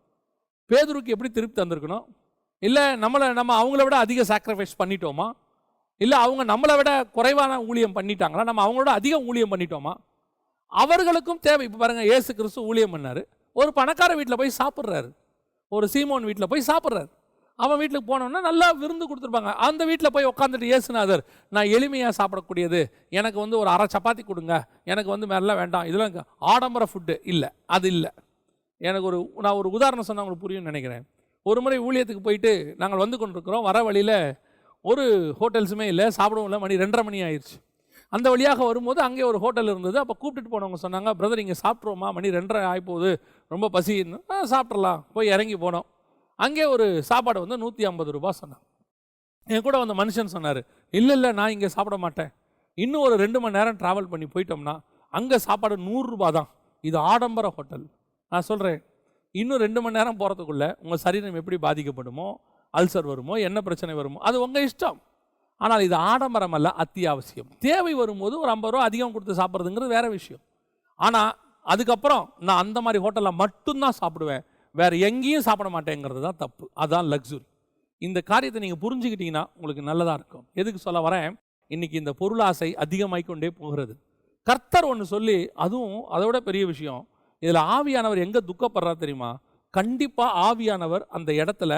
பேதுருக்கு எப்படி திருப்பி தந்திருக்கணும்? இல்லை நம்ம அவங்கள விட அதிக சாக்ரிஃபைஸ் பண்ணிட்டோமா? இல்லை அவங்க நம்மளை விட குறைவான ஊழியம் பண்ணிட்டாங்களா? நம்ம அவங்களோட அதிக ஊழியம் பண்ணிட்டோமா? அவர்களுக்கும் தேவை. இப்போ பாருங்கள், இயேசு கிறிஸ்து ஊழியம் பண்ணார். ஒரு பணக்கார வீட்டில் போய் சாப்பிட்றாரு, ஒரு சீமோன் வீட்டில் போய் சாப்பிட்றாரு. அவன் வீட்டுக்கு போனோன்னா நல்லா விருந்து கொடுத்துருப்பாங்க. அந்த வீட்டில் போய் உட்காந்துட்டு, இயேசுநாதர் நான் எளிமையாக சாப்பிடக்கூடியது, எனக்கு வந்து ஒரு அரை சப்பாத்தி கொடுங்க, எனக்கு வந்து மேலாம் வேண்டாம், இதெல்லாம் ஆடம்பர ஃபுட்டு இல்லை, அது இல்லை. எனக்கு நான் ஒரு உதாரணம் சொன்னால் உங்களுக்கு புரியும்னு நினைக்கிறேன். ஒரு முறை ஊழியத்துக்கு போயிட்டு நாங்கள் வந்து கொண்டிருக்கிறோம். வர வழியில் ஒரு ஹோட்டல்ஸுமே இல்லை, சாப்பிடவும் இல்லை. மணி 2:30 மணி ஆயிடுச்சு. அந்த வழியாக வரும்போது அங்கே ஒரு ஹோட்டல் இருந்தது. அப்போ கூப்பிட்டுட்டு போனவங்க சொன்னாங்க, பிரதர் இங்கே சாப்பிட்ருவோமா, மணி 2:30 ஆகிப்போகுது, ரொம்ப பசின்னு. சாப்பிட்றலாம். போய் இறங்கி போனோம். அங்கே ஒரு சாப்பாடு வந்து 150 ரூபா சொன்னாங்க. என் கூட வந்த மனுஷன் சொன்னார், இல்லை நான் இங்கே சாப்பிட மாட்டேன், இன்னும் ஒரு 2 மணி நேரம் ட்ராவல் பண்ணி போயிட்டோம்னா அங்கே சாப்பாடு 100 ரூபா தான், இது ஆடம்பர ஹோட்டல். நான் சொல்கிறேன், இன்னும் 2 மணி நேரம் போகிறதுக்குள்ளே உங்கள் சரீரம் எப்படி பாதிக்கப்படுமோ, அல்சர் வருமோ, என்ன பிரச்சனை வருமோ, அது உங்கள் இஷ்டம். ஆனால் இது ஆடம்பரம் அல்ல, அத்தியாவசியம். தேவை வரும்போது ஒரு 50 ரூபா அதிகம் கொடுத்து சாப்பிட்றதுங்கிறது வேறு விஷயம். ஆனால் அதுக்கப்புறம் நான் அந்த மாதிரி ஹோட்டலில் மட்டும்தான் சாப்பிடுவேன், வேறு எங்கேயும் சாப்பிட மாட்டேங்கிறது தான் தப்பு. அதுதான் லக்ஸுரி. இந்த காரியத்தை நீங்கள் புரிஞ்சுக்கிட்டீங்கன்னா உங்களுக்கு நல்லதாக இருக்கும். எதுக்கு சொல்ல வரேன், இன்றைக்கி இந்த பொருளாசை அதிகமாகிக்கொண்டே போகிறது. கர்த்தர் ஒன்று சொல்லி, அதுவும் அதோட பெரிய விஷயம், இதில் ஆவியானவர் எங்கே துக்கப்படுறார் தெரியுமா? கண்டிப்பாக ஆவியானவர் அந்த இடத்துல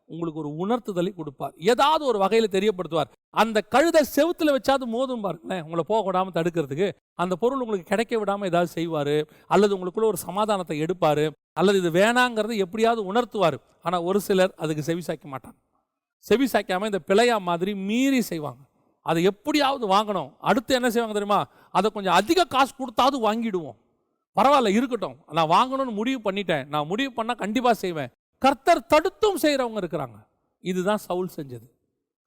உங்களுக்கு ஒரு உணர்த்துதலை கொடுப்பார், ஏதாவது ஒரு வகையில் தெரியப்படுத்துவார். அந்த கழுதை செவுத்தில் வச்சாது மோதும் பாருங்களேன், உங்களை போக விடாமல் தடுக்கிறதுக்கு. அந்த பொருள் உங்களுக்கு கிடைக்க விடாமல் ஏதாவது செய்வார், அல்லது உங்களுக்குள்ள ஒரு சமாதானத்தை எடுப்பார், அல்லது இது வேணாங்கிறது எப்படியாவது உணர்த்துவார். ஆனால் ஒரு சிலர் அதுக்கு செவி சாய்க்க மாட்டாங்க. செவி சாய்க்காமல் இந்த பிழையா மாதிரி மீறி செய்வாங்க. அதை எப்படியாவது வாங்கணும். அடுத்து என்ன செய்வாங்க தெரியுமா? அதை கொஞ்சம் அதிக காசு கொடுத்தாவது வாங்கிடுவோம், பரவாயில்ல இருக்கட்டும், நான் வாங்கணும்னு முடிவு பண்ணிட்டேன், நான் முடிவு பண்ணால் கண்டிப்பாக செய்வேன். கர்த்தர் தடுத்தும் செய்கிறவங்க இருக்கிறாங்க. இதுதான் சவுல் செஞ்சது.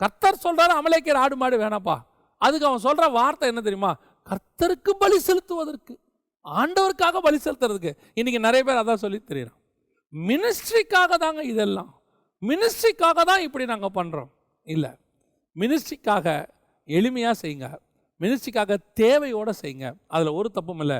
கர்த்தர் சொல்கிறாரு, அமலேக்கியர் ஆடு மாடு வேணாப்பா. அதுக்கு அவன் சொல்கிற வார்த்தை என்ன தெரியுமா? கர்த்தருக்கு பலி செலுத்துவதற்கு, ஆண்டவருக்காக பலி செலுத்துறதுக்கு. இன்றைக்கி நிறைய பேர் அதான் சொல்லி தெரியுறான், மினிஸ்ட்ரிக்காக தாங்க இதெல்லாம், மினிஸ்ட்ரிக்காக தான் இப்படி நாங்கள் பண்ணுறோம். இல்லை, மினிஸ்ட்ரிக்காக எளிமையாக செய்யுங்க, மினிஸ்ட்ரிக்காக தேவையோடு செய்யுங்க. அதில் ஒரு தப்பும் இல்லை.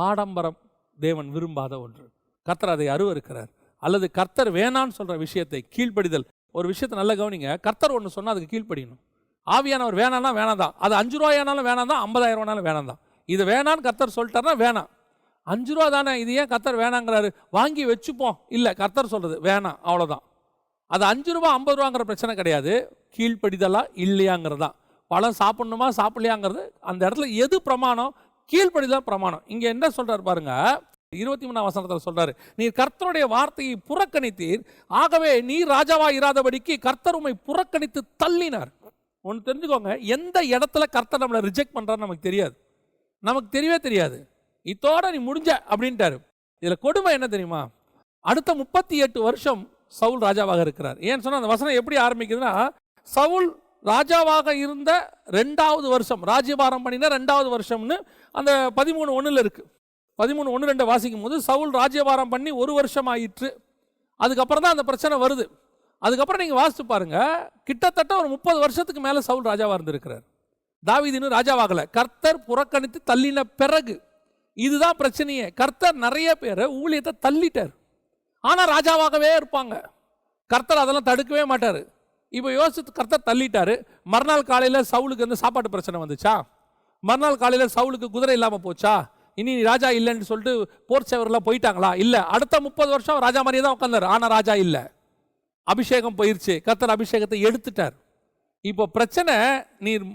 ஆடம்பரம் தேவன் விரும்பாத ஒன்று. கர்த்தர் அதை அருவருக்கிறார். அல்லது கர்த்தர் வேணான்னு சொல்கிற விஷயத்தை கீழ்ப்படிதல். ஒரு விஷயத்தை நல்ல கவனிங்க, கர்த்தர் ஒன்று சொன்னால் அதுக்கு கீழ்ப்படியணும். ஆவியானவர் வேணான்னா வேணாம் தான், அது 5 ரூபாயானாலும் வேணாம் தான், 50,000 ரூபானாலும் வேணாம் தான். இது வேணான்னு கர்த்தர் சொல்லிட்டாருன்னா வேணாம். 5 ரூபா தானே, இது ஏன் கர்த்தர் வேணாங்கிறாரு, வாங்கி வச்சுப்போம். இல்லை, கர்த்தர் சொல்கிறது வேணாம், அவ்வளோதான். அது 5 ரூபா 50 ரூபாங்கிற பிரச்சனை கிடையாது, கீழ்ப்படிதலா இல்லையாங்கிறது தான். பழம் சாப்பிட்ணுமா சாப்பிடலையாங்கிறது அந்த இடத்துல எது பிரமாணம்? கீழ்ப்படிதான் பிரமாணம். இங்கே என்ன சொல்கிறார் பாருங்க, 23ஆம் வசனத்தில் சொல்றாரு, நீர் கர்த்தருடைய வார்த்தையை புறக்கணித்தீர், ஆகவே நீர் ராஜாவாக இராதபடிக்கு கர்த்தர் உம்மை புறக்கணித்து தள்ளினார். ஒன்று தெரிஞ்சுக்கோங்க, எந்த இடத்துல கர்த்தர் நம்மளை ரிஜெக்ட் பண்ணுறான்னு நமக்கு தெரியாது, நமக்கு தெரியவே தெரியாது. இதோட நீ முடிஞ்ச அப்படின்ட்டாரு. இதில் கொடுமை என்ன தெரியுமா? அடுத்த 38 வருஷம் சவுல் ராஜாவாக இருக்கிறார். ஏன்னு சொன்னால் அந்த வசனம் எப்படி ஆரம்பிக்குதுன்னா, சவுல் ராஜாவாக இருந்த 2வது வருஷம், ராஜ்யபாரம் பண்ணின 2வது வருஷம்னு அந்த 13:1 இருக்கு. 13:1-2 வாசிக்கும் போது சவுல் ராஜ்யபாரம் பண்ணி 1 வருஷம் ஆயிற்று. அதுக்கப்புறம் தான் அந்த பிரச்சனை வருது. அதுக்கப்புறம் நீங்கள் வாசித்து பாருங்க, கிட்டத்தட்ட ஒரு 30 வருஷத்துக்கு மேலே சவுல் ராஜாவாக இருந்திருக்கிறார். தாவீது இன்னும் ராஜாவாகலை, கர்த்தர் புறக்கணித்து தள்ளின பிறகு. இதுதான் பிரச்சனையே, கர்த்தர் நிறைய பேரை ஊழியத்தை தள்ளிட்டார், ஆனால் ராஜாவாகவே இருப்பாங்க. கர்த்தர் அதெல்லாம் தடுக்கவே மாட்டார். இப்போ யோசித்து கர்த்தர் தள்ளிட்டாரு. மறுநாள் காலையில் சவுலுக்கு வந்து சாப்பாட்டு பிரச்சனை வந்துச்சா? மறுநாள் காலையில் சவுலுக்கு குதிரை இல்லாமல் போச்சா? இனி ராஜா இல்லைன்னு சொல்லிட்டு போர் சேவரெலாம் போயிட்டாங்களா? இல்லை, அடுத்த 30 வருஷம் ராஜா மாதிரியே தான் உட்காந்தார், ஆனால் ராஜா இல்லை. அபிஷேகம் போயிடுச்சு, கர்த்தர் அபிஷேகத்தை எடுத்துட்டார். இப்போ பிரச்சனை, நீர்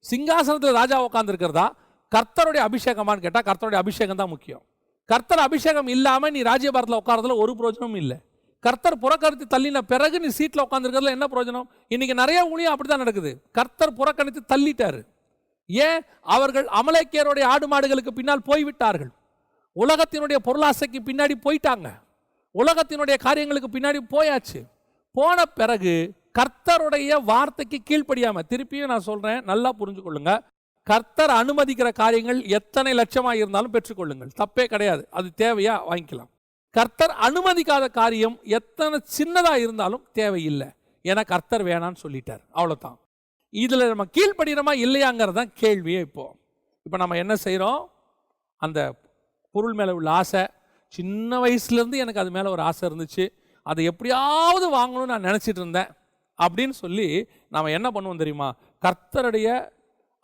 சிங்காசனத்தில் ராஜா உட்காந்துருக்கிறதா கர்த்தருடைய அபிஷேகமானு கேட்டால் கர்த்தருடைய அபிஷேகம் தான் முக்கியம். கர்த்தர் அபிஷேகம் இல்லாமல் நீ ராஜ்யபாரத்தில் உட்காரதுல ஒரு பிரயோஜனமும் இல்லை. கர்த்தர் புறக்கணித்து தள்ளின பிறகு நீ சீட்டில் உட்காந்துருக்கிறதுல என்ன பிரயோஜனம்? இன்னைக்கு நிறைய ஊழியம் அப்படி தான் நடக்குது. கர்த்தர் புறக்கணித்து தள்ளிட்டாரு. ஏன்? அவர்கள் அமலேக்கியருடைய ஆடு மாடுகளுக்கு பின்னால் போய்விட்டார்கள், உலகத்தினுடைய பொருளாசைக்கு பின்னாடி போயிட்டாங்க, உலகத்தினுடைய காரியங்களுக்கு பின்னாடி போயாச்சு. போன பிறகு கர்த்தருடைய வார்த்தைக்கு கீழ்ப்படியாம, திருப்பியும் நான் சொல்றேன், நல்லா புரிஞ்சுக்கொள்ளுங்க, கர்த்தர் அனுமதிக்கிற காரியங்கள் எத்தனை லட்சமாக இருந்தாலும் பெற்றுக்கொள்ளுங்கள், தப்பே கிடையாது, அது தேவையா வாங்கிக்கலாம். கர்த்தர் அனுமதிக்காத காரியம் எத்தனை சின்னதாக இருந்தாலும் தேவையில்லை, ஏன்னா கர்த்தர் வேணான்னு சொல்லிட்டார், அவ்வளோதான். இதில் நம்ம கீழ்ப்படுகிறோமா இல்லையாங்கிறது தான் கேள்வியே. இப்போ நம்ம என்ன செய்கிறோம்? அந்த பொருள் மேலே உள்ள ஆசை, சின்ன வயசுலேருந்து எனக்கு அது மேலே ஒரு ஆசை இருந்துச்சு, அதை எப்படியாவது வாங்கணும்னு நான் நினச்சிட்டு இருந்தேன் அப்படின்னு சொல்லி நாம் என்ன பண்ணுவோம் தெரியுமா? கர்த்தருடைய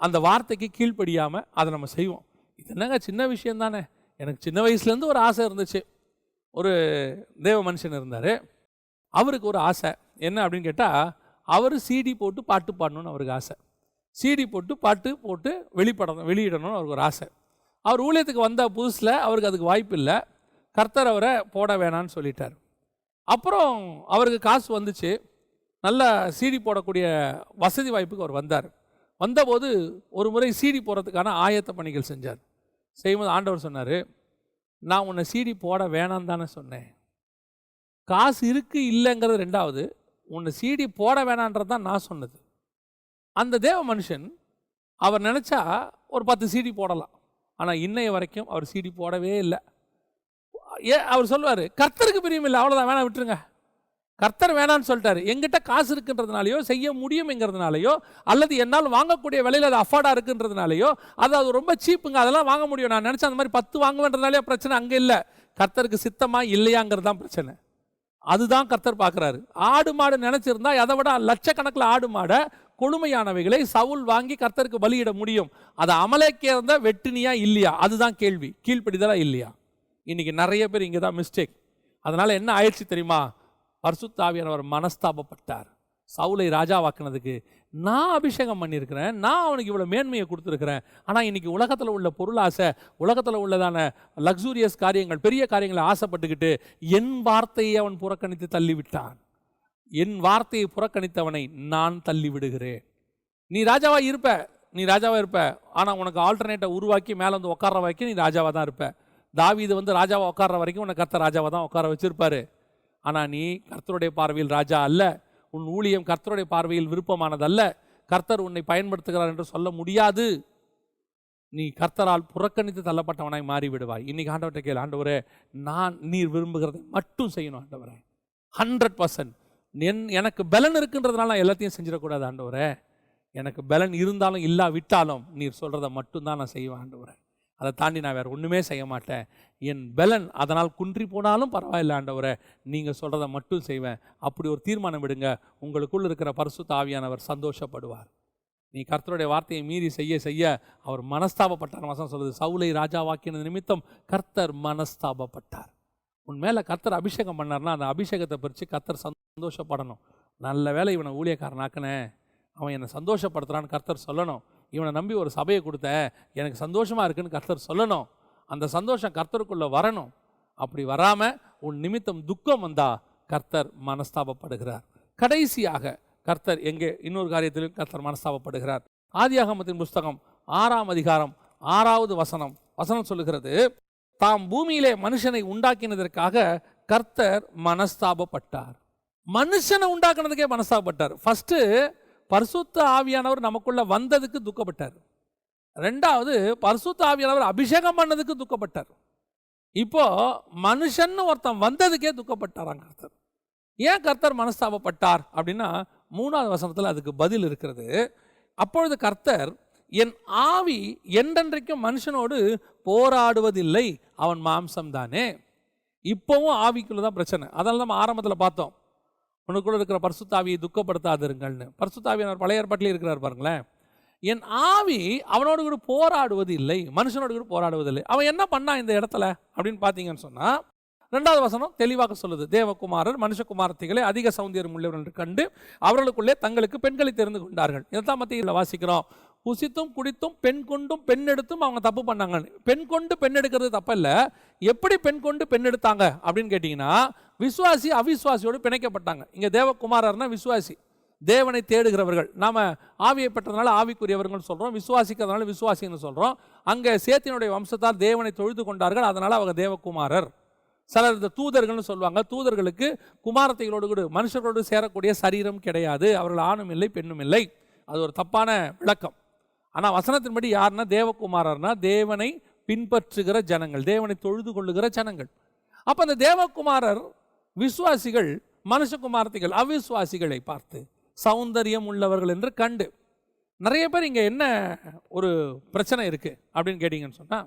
அந்த வார்த்தைக்கு கீழ்ப்படியாமல் அதை நம்ம செய்வோம். இது என்னங்க சின்ன விஷயம் தானே, எனக்கு சின்ன வயசுலேருந்து ஒரு ஆசை இருந்துச்சு. ஒரு தேவ மனுஷன் இருந்தார், அவருக்கு ஒரு ஆசை என்ன அப்படின்னு கேட்டால், அவர் சிடி போட்டு பாட்டு பாடணும்னு அவருக்கு ஆசை. சிடி போட்டு பாட்டு போட்டு வெளியிடணும்னு அவருக்கு ஒரு ஆசை. அவர் ஊழியத்துக்கு வந்த புதுசில் அவருக்கு அதுக்கு வாய்ப்பு இல்லை, கர்த்தர் அவரை போட வேணான்னு சொல்லிட்டார். அப்புறம் அவருக்கு காசு வந்துச்சு, நல்ல சிடி போடக்கூடிய வசதி வாய்ப்புக்கு அவர் வந்தார். வந்தபோது ஒரு முறை சீடி போடுறதுக்கான ஆயத்த பணிகள் செஞ்சார். செய்யும்போது ஆண்டவர் சொன்னார், நான் உன்னை சீடி போட வேணாம் தானே சொன்னேன். காசு இருக்குது இல்லைங்கிறது ரெண்டாவது, உன்னை சீடி போட வேணான்றது தான் நான் சொன்னது. அந்த தேவ மனுஷன் அவர் நினச்சா ஒரு 10 சீடி போடலாம். ஆனால் இன்னைய வரைக்கும் அவர் சீடி போடவே இல்லை. அவர் சொல்லுவார், கர்த்தருக்கு பிரியம் இல்லை, அவ்வளோதான், வேணாம் விட்டுருங்க. கர்த்தர் வேணான்னு சொல்லிட்டாரு. எங்கிட்ட காசு இருக்குன்றதுனாலையோ, செய்ய முடியும்ங்கிறதுனாலையோ, அல்லது என்னால் வாங்கக்கூடிய விலையில் அது அஃபோர்டாக இருக்குன்றதுனாலையோ, அது ரொம்ப சீப்புங்க, அதெல்லாம் வாங்க முடியும், நான் நினச்சேன் அந்த மாதிரி 10 வாங்குவேன்றதுனாலே பிரச்சனை அங்கே இல்லை. கர்த்தருக்கு சித்தமா இல்லையாங்கிறது தான் பிரச்சனை. அதுதான் கர்த்தர் பார்க்குறாரு. ஆடு மாடு நினச்சிருந்தா அதை விட லட்சக்கணக்கில் ஆடு மாடை, கொழுமையானவைகளை சவுல் வாங்கி கர்த்தருக்கு பலியிட முடியும். அதை அமலேக்கே இருந்தால் வெட்டினியா இல்லையா, அதுதான் கேள்வி. கீழ்ப்படிதலா இல்லையா? இன்னைக்கு நிறைய பேர் இங்கே தான் மிஸ்டேக். அதனால என்ன ஆயிடுச்சு தெரியுமா? பரிசுத்த ஆவியானவர் மனஸ்தாபப்பட்டார். சவுலை ராஜாவாக்குனதுக்கு நான் அபிஷேகம் பண்ணியிருக்கிறேன், நான் அவனுக்கு இவ்வளோ மேன்மையை கொடுத்துருக்கிறேன். ஆனால் இன்னைக்கு உலகத்தில் உள்ள பொருளாசை, உலகத்தில் உள்ளதான லக்ஸூரியஸ் காரியங்கள், பெரிய காரியங்களை ஆசைப்பட்டுக்கிட்டு என் வார்த்தையை அவன் புறக்கணித்து தள்ளிவிட்டான். என் வார்த்தையை புறக்கணித்தவனை நான் தள்ளி விடுகிறேன். நீ ராஜாவாக இருப்ப, நீ ராஜாவாக இருப்ப, ஆனால் உனக்கு ஆல்டர்னேட்டை உருவாக்கி மேலே வந்து உட்கார வரைக்கும் நீ ராஜாவாக தான் இருப்ப. தாவீது வந்து ராஜாவாக உட்கார வரைக்கும் உன்னை கர்த்தர் ராஜாவாக தான் உட்கார வச்சிருப்பாரு. ஆனால் நீ கர்த்தருடைய பார்வையில் ராஜா அல்ல. உன் ஊழியம் கர்த்தருடைய பார்வையில் விருப்பமானதல்ல. கர்த்தர் உன்னை பயன்படுத்துகிறார் என்று சொல்ல முடியாது. நீ கர்த்தரால் புறக்கணித்து தள்ளப்பட்டவனாய் மாறிவிடுவாய். இன்னைக்கு ஆண்டவர்கிட்ட கேளு, ஆண்டவரே, நான் நீர் விரும்புகிறதை மட்டும் செய்யணும் ஆண்டவரே, 100%. எனக்கு பலன் இருக்குன்றதுனால நான் எல்லாத்தையும் செஞ்சிடக்கூடாது ஆண்டவரே. எனக்கு பலன் இருந்தாலும் இல்லாவிட்டாலும் நீர் சொல்கிறத மட்டும்தான் நான் செய்வேன் ஆண்டவரே. அதை தாண்டி நான் வேறு ஒன்றுமே செய்ய மாட்டேன். என் பலன் அதனால் குன்றி போனாலும் பரவாயில்ல ஆண்டவரே, நீங்கள் சொல்கிறத மட்டும் செய்வேன். அப்படி ஒரு தீர்மானம் விடுங்க. உங்களுக்குள் இருக்கிற பரிசுத்த ஆவியானவர் சந்தோஷப்படுவார். நீ கர்த்தருடைய வார்த்தையை மீறி செய்ய செய்ய அவர் மனஸ்தாபப்பட்டார். வசனம் சொல்லுது, சவுலை ராஜாவாக்கினது நிமித்தம் கர்த்தர் மனஸ்தாபப்பட்டார். உன் மேலே கர்த்தர் அபிஷேகம் பண்ணார்னா அந்த அபிஷேகத்தை பறித்து கர்த்தர் சந்தோஷப்படணும். நல்ல வேலை இவனை ஊழியக்காரனாக்குனேன், அவன் என்னை சந்தோஷப்படுத்துகிறான்னு கர்த்தர் சொல்லணும். இவனை நம்பி ஒரு சபையை கொடுத்தேன், எனக்கு சந்தோஷமாக இருக்குன்னு கர்த்தர் சொல்லணும். அந்த சந்தோஷம் கர்த்தருக்குள்ளே வரணும். அப்படி வராமல் உன் நிமித்தம் துக்கம் வந்தா கர்த்தர் மனஸ்தாபப்படுகிறார். கடைசியாக கர்த்தர் எங்கே இன்னொரு காரியத்திலும் கர்த்தர் மனஸ்தாபப்படுகிறார். ஆதியாகமத்தின் புஸ்தகம் 6ஆம் அதிகாரம் 6வது வசனம் சொல்லுகிறது, தாம் பூமியிலே மனுஷனை உண்டாக்கினதற்காக கர்த்தர் மனஸ்தாபப்பட்டார். மனுஷனை உண்டாக்குனதுக்கே மனஸ்தாபப்பட்டார். ஃபர்ஸ்ட் பரிசுத்த ஆவியானவர் நமக்குள்ள வந்ததுக்கு துக்கப்பட்டார். ரெண்டாவது பரிசுத்த ஆவியானவர் அபிஷேகம் பண்ணதுக்கு துக்கப்பட்டார். இப்போ மனுஷன் ஒருத்தன் வந்ததுக்கே துக்கப்பட்டாராம் கர்த்தர். ஏன் கர்த்தர் மனஸ்தாபப்பட்டார் அப்படின்னா 3வது வசனத்தில் அதுக்கு பதில் இருக்கிறது. அப்பொழுது கர்த்தர், என் ஆவி என்றென்றைக்கும் மனுஷனோடு போராடுவதில்லை, அவன் மாம்சம்தானே. இப்போவும் ஆவிக்குள்ள தான் பிரச்சனை. அதனால நம்ம ஆரம்பத்தில் பார்த்தோம், உனக்குள்ள இருக்கிற பரிசுத்தாவியை துக்கப்படுத்தாதிருங்கள்னு. பரிசுத்தாவியானவர் பழைய ஏற்பாட்டிலே இருக்கிறார் பாருங்களேன். என் ஆவி அவனோடு கூட போராடுவது இல்லை, மனுஷனோடு கூட போராடுவதில்லை. அவன் என்ன பண்ணான் இந்த இடத்துல அப்படின்னு பார்த்தீங்கன்னு சொன்னால் 2வது வசனம் தெளிவாக சொல்லுது, தேவகுமாரர் மனுஷகுமாரத்திகளை அதிக சௌந்தரியம் உள்ளவர்கள் என்று கண்டு அவர்களுக்குள்ளே தங்களுக்கு பெண்களை தெரிந்து கொண்டார்கள். இதைத்தான் மத்தியில் வாசிக்கிறோம். புசித்தும் குடித்தும் பெண் கொண்டும் பெண் எடுத்தும் அவங்க தப்பு பண்ணாங்க. பெண் கொண்டு பெண் எடுக்கிறது தப்பு இல்லை. எப்படி பெண் கொண்டு பெண் எடுத்தாங்க அப்படின்னு கேட்டிங்கன்னா, விசுவாசி அவிசுவாசியோடு பிணைக்கப்பட்டாங்க. இங்கே தேவகுமாரர்னா விசுவாசி, தேவனை தேடுகிறவர்கள். நாம் ஆவியை பெற்றதுனால ஆவிக்குரியவர்கள் சொல்கிறோம், விசுவாசிக்கிறதுனால விசுவாசின்னு சொல்கிறோம். அங்கே சேத்தினுடைய வம்சத்தால் தேவனை தொழுது கொண்டார்கள், அதனால் அவங்க தேவகுமாரர். சிலர் இந்த தூதர்கள்னு சொல்லுவாங்க. தூதர்களுக்கு குமாரத்தைகளோடு கூட மனுஷர்களோடு சேரக்கூடிய சரீரம் கிடையாது, அவர்கள் ஆணும் இல்லை பெண்ணும் இல்லை. அது ஒரு தப்பான விளக்கம். ஆனால் வசனத்தின்படி யாருன்னா தேவகுமாரர்னா தேவனை பின்பற்றுகிற ஜனங்கள், தேவனை தொழுது கொள்ளுகிற ஜனங்கள். அப்போ அந்த தேவகுமாரர் விசுவாசிகள் மனுஷகுமாரத்திகள் அவிசுவாசிகளை பார்த்து சௌந்தரியம் உள்ளவர்கள் என்று கண்டு. நிறைய பேர் இங்கே என்ன ஒரு பிரச்சனை இருக்குது அப்படின்னு கேட்டிங்கன்னு சொன்னால்,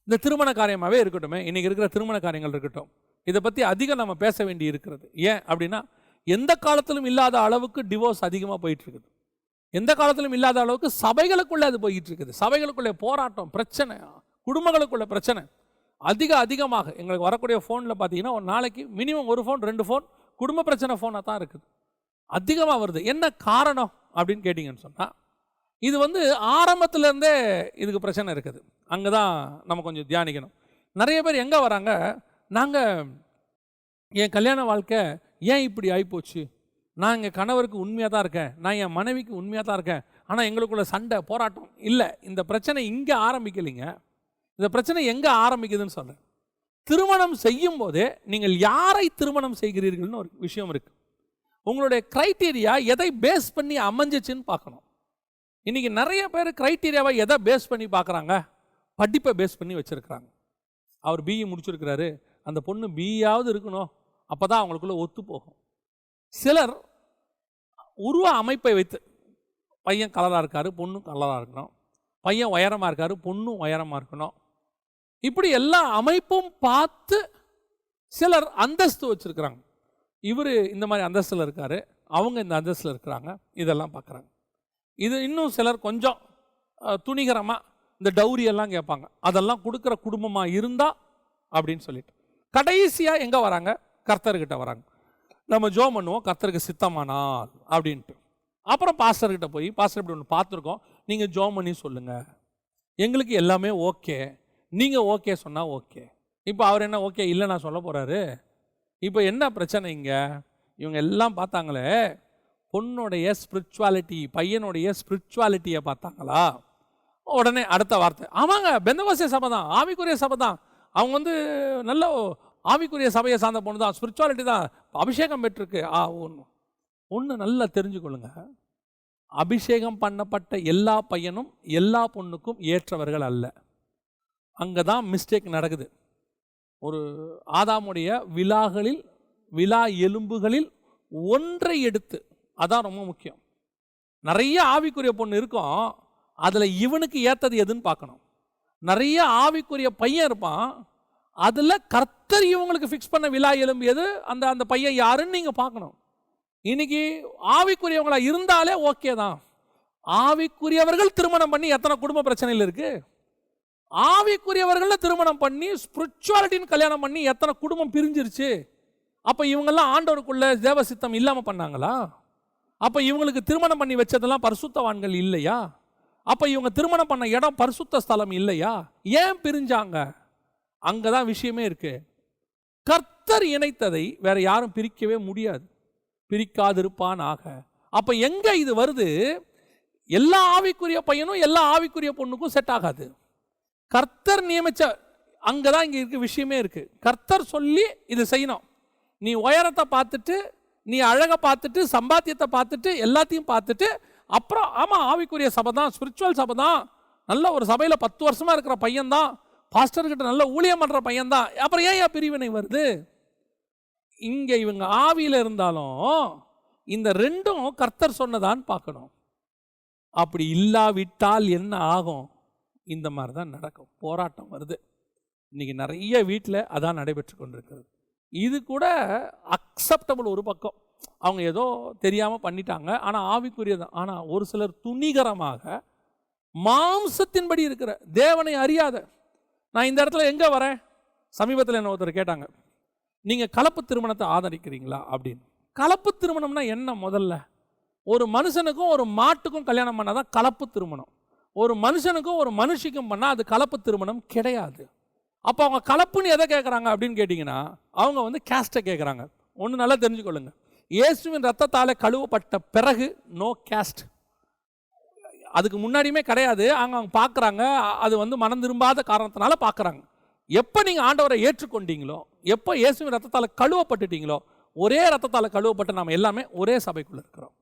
இந்த திருமண காரியமாகவே இருக்கட்டும், இன்றைக்கி இருக்கிற திருமண காரியங்கள் இருக்கட்டும், இதை பற்றி அதிகம் நம்ம பேச வேண்டி இருக்கிறது. ஏன் அப்படின்னா, எந்த காலத்திலும் இல்லாத அளவுக்கு டிவோர்ஸ் அதிகமாக போயிட்டுருக்குது. எந்த காலத்திலும் இல்லாத அளவுக்கு சபைகளுக்குள்ளே அது போயிட்டு இருக்குது. சபைகளுக்குள்ளே போராட்டம், பிரச்சனை, குடும்பங்களுக்குள்ள பிரச்சனை அதிகமாக. எங்களுக்கு வரக்கூடிய ஃபோனில் பார்த்தீங்கன்னா ஒரு நாளைக்கு மினிமம் 1 ஃபோன் 2 ஃபோன் குடும்ப பிரச்சனை ஃபோனாக தான் இருக்குது, அதிகமாக வருது. என்ன காரணம் அப்படின்னு கேட்டிங்கன்னு சொன்னால், இது ஆரம்பத்திலேருந்தே இதுக்கு பிரச்சனை இருக்குது. அங்கே தான் நம்ம கொஞ்சம் தியானிக்கணும். நிறைய பேர் எங்கே வராங்க, நாங்கள் என் கல்யாண வாழ்க்கை ஏன் இப்படி ஆகிப்போச்சு, நான் எங்கள் கணவருக்கு உண்மையாக தான் இருக்கேன், நான் என் மனைவிக்கு உண்மையாக தான் இருக்கேன், ஆனால் எங்களுக்குள்ள சண்டை போராட்டம் இல்லை. இந்த பிரச்சனை இங்கே ஆரம்பிக்கலைங்க. இந்த பிரச்சனை எங்கே ஆரம்பிக்குதுன்னு சொல்கிறேன். திருமணம் செய்யும் போதே நீங்கள் யாரை திருமணம் செய்கிறீர்கள்னு ஒரு விஷயம் இருக்குது. உங்களுடைய க்ரைட்டீரியா எதை பேஸ் பண்ணி அமைஞ்சிச்சுன்னு பார்க்கணும். இன்றைக்கி நிறைய பேர் க்ரைட்டீரியாவை எதை பேஸ் பண்ணி பார்க்குறாங்க? படிப்பை பேஸ் பண்ணி வச்சுருக்கிறாங்க. அவர் பிஇ முடிச்சிருக்கிறாரு, அந்த பொண்ணு பிஇயாவது இருக்கணும், அப்போ தான் அவங்களுக்குள்ள ஒத்து போகும். சிலர் உருவ அமைப்பை வைத்து, பையன் கலராக இருக்கார், பொண்ணும் கலராக இருக்கணும், பையன் உயரமாக இருக்கார், பொண்ணும் உயரமாக இருக்கணும், இப்படி எல்லா அமைப்பும் பார்த்து சிலர் அந்தஸ்து வச்சுருக்கிறாங்க. இவர் இந்த மாதிரி அந்தஸ்தில் இருக்கார், அவங்க இந்த அந்தஸ்தில் இருக்கிறாங்க, இதெல்லாம் பார்க்குறாங்க. இது இன்னும் சிலர் கொஞ்சம் துணிகரமாக இந்த டௌரியெல்லாம் கேட்பாங்க, அதெல்லாம் கொடுக்குற குடும்பமாக இருந்தால் அப்படின்னு சொல்லிட்டு கடைசியாக எங்கே வராங்க? கர்த்தர்கிட்ட வராங்க. நம்ம ஜோம் பண்ணுவோம், கர்த்தருக்கு சித்தமானால் அப்படின்ட்டு. அப்புறம் பாஸ்டர்கிட்ட போய், பாஸ்டர் இப்படி ஒன்று பார்த்துருக்கோம், நீங்கள் ஜோம் பண்ணி சொல்லுங்கள், எங்களுக்கு எல்லாமே ஓகே, நீங்கள் ஓகே சொன்னால் ஓகே. இப்போ அவர் என்ன ஓகே இல்லை நான் சொல்ல போகிறாரு? இப்போ என்ன பிரச்சனை இங்கே? இவங்க எல்லாம் பார்த்தாங்களே பொண்ணுடைய ஸ்பிரிச்சுவாலிட்டி, பையனுடைய ஸ்பிரிச்சுவாலிட்டியை பார்த்தாங்களா? உடனே அடுத்த வார்த்தை, ஆமாங்க பெந்தகோஸ்தே சபை தான், ஆவிக்குரிய சபை தான், அவங்க நல்ல ஆவிக்குரிய சபையை சார்ந்த பொண்ணு தான், ஸ்பிரிச்சுவாலிட்டி தான், அபிஷேகம் பெற்றிருக்கு. ஒன்று நல்லா தெரிஞ்சுக்கொள்ளுங்க, அபிஷேகம் பண்ணப்பட்ட எல்லா பையனும் எல்லா பொண்ணுக்கும் ஏற்றவர்கள் அல்ல. அங்கே தான் மிஸ்டேக் நடக்குது. ஒரு ஆதாமுடைய விலா எலும்புகளில் ஒன்றை எடுத்து, அதான் ரொம்ப முக்கியம். நிறைய ஆவிக்குரிய பொண்ணு இருக்கும், அதில் இவனுக்கு ஏற்றது எதுன்னு பார்க்கணும். நிறைய ஆவிக்குரிய பையன் இருப்பான், அதில் கர்த்தர் இவங்களுக்கு ஃபிக்ஸ் பண்ண விலா எலும்பு எது, அந்த பையன் யாருன்னு நீங்கள் பார்க்கணும். இன்னைக்கு ஆவிக்குரியவங்களா இருந்தாலே ஓகே தான். ஆவிக்குரியவர்கள் திருமணம் பண்ணி எத்தனை குடும்ப பிரச்சனையில் இருக்கு? ஆவிக்குரியவர்கள் திருமணம் பண்ணி ஸ்பிரிச்சுவாலிட்டின்னு கல்யாணம் பண்ணி எத்தனை குடும்பம் பிரிஞ்சிருச்சு? அப்போ இவங்கெல்லாம் ஆண்டவருக்குள்ள தேவசித்தம் இல்லாமல் பண்ணாங்களா? அப்போ இவங்களுக்கு திருமணம் பண்ணி வச்சதெல்லாம் பரிசுத்தவான்கள் இல்லையா? அப்போ இவங்க திருமணம் பண்ண இடம் பரிசுத்த ஸ்தலம் இல்லையா? ஏன் பிரிஞ்சாங்க? அங்கே தான் விஷயமே இருக்கு. கர்த்தர் இணைத்ததை வேற யாரும் பிரிக்கவே முடியாது, பிரிக்காதிருப்பான் ஆக. அப்போ எங்க இது வருது? எல்லா ஆவிக்குரிய பையனும் எல்லா ஆவிக்குரிய பொண்ணுக்கும் செட் ஆகாது. கர்த்தர் நியமிச்ச அங்கதான் இங்க இருக்க விஷயமே இருக்கு. கர்த்தர் சொல்லி இது செய்யணும். நீ உயரத்தை பார்த்துட்டு, நீ அழகை பார்த்துட்டு, சம்பாத்தியத்தை பார்த்துட்டு, எல்லாத்தையும் பார்த்துட்டு, அப்புறம் ஆமா ஆவிக்குரிய சபை தான், ஸ்பிரிச்சுவல் சபை தான், நல்ல ஒரு சபையில் 10 வருஷமா இருக்கிற பையன் தான், பாஸ்டர்கிட்ட நல்ல ஊழியம் பண்ற பையன் தான், அப்புறம் ஏன் பிரிவினை வருது? இங்க இவங்க ஆவியில இருந்தாலும் இந்த ரெண்டும் கர்த்தர் சொன்னதான்னு பார்க்கணும். அப்படி இல்லாவிட்டால் என்ன ஆகும்? இந்த மாதிரி தான் நடக்கும், போராட்டம் வருது. இன்னைக்கு நிறைய வீட்டில் அதான் நடைபெற்று கொண்டிருக்கிறது. இது கூட அக்செப்டபிள் ஒரு பக்கம், அவங்க ஏதோ தெரியாமல் பண்ணிட்டாங்க, ஆனால் ஆவிக்குரியதான். ஆனால் ஒரு சிலர் துணிகரமாக மாம்சத்தின்படி இருக்கிற தேவனை அறியாத, நான் இந்த இடத்துல எங்கே வரேன்? சமீபத்தில் என்ன ஒருத்தர் கேட்டாங்க, நீங்கள் கலப்பு திருமணத்தை ஆதரிக்கிறீங்களா அப்படின்னு. கலப்பு திருமணம்னா என்ன? முதல்ல ஒரு மனுஷனுக்கும் ஒரு மாட்டுக்கும் கல்யாணம் பண்ணாதான் கலப்பு திருமணம். ஒரு மனுஷனுக்கும் ஒரு மனுஷிக்கும் பண்ணால் அது கலப்பு திருமணம் கிடையாது. அப்போ அவங்க கலப்புன்னு எதை கேட்குறாங்க அப்படின்னு கேட்டிங்கன்னா, அவங்க கேஸ்ட்டை கேட்குறாங்க. ஒன்று நல்லா தெரிஞ்சுக்கொள்ளுங்க, இயேசுவின் ரத்தத்தால் கழுவப்பட்ட பிறகு நோ கேஸ்ட். அதுக்கு முன்னாடியுமே கிடையாது. அவங்க பார்க்குறாங்க, அது மனம் திரும்பாத காரணத்தினால பார்க்குறாங்க. எப்போ நீங்கள் ஆண்டவரை ஏற்றுக்கொண்டீங்களோ, எப்போ இயேசுவின் ரத்தத்தால் கழுவப்பட்டுட்டீங்களோ, ஒரே ரத்தத்தால் கழுவப்பட்ட நாம் எல்லாமே ஒரே சபைக்குள்ளே இருக்கிறோம்,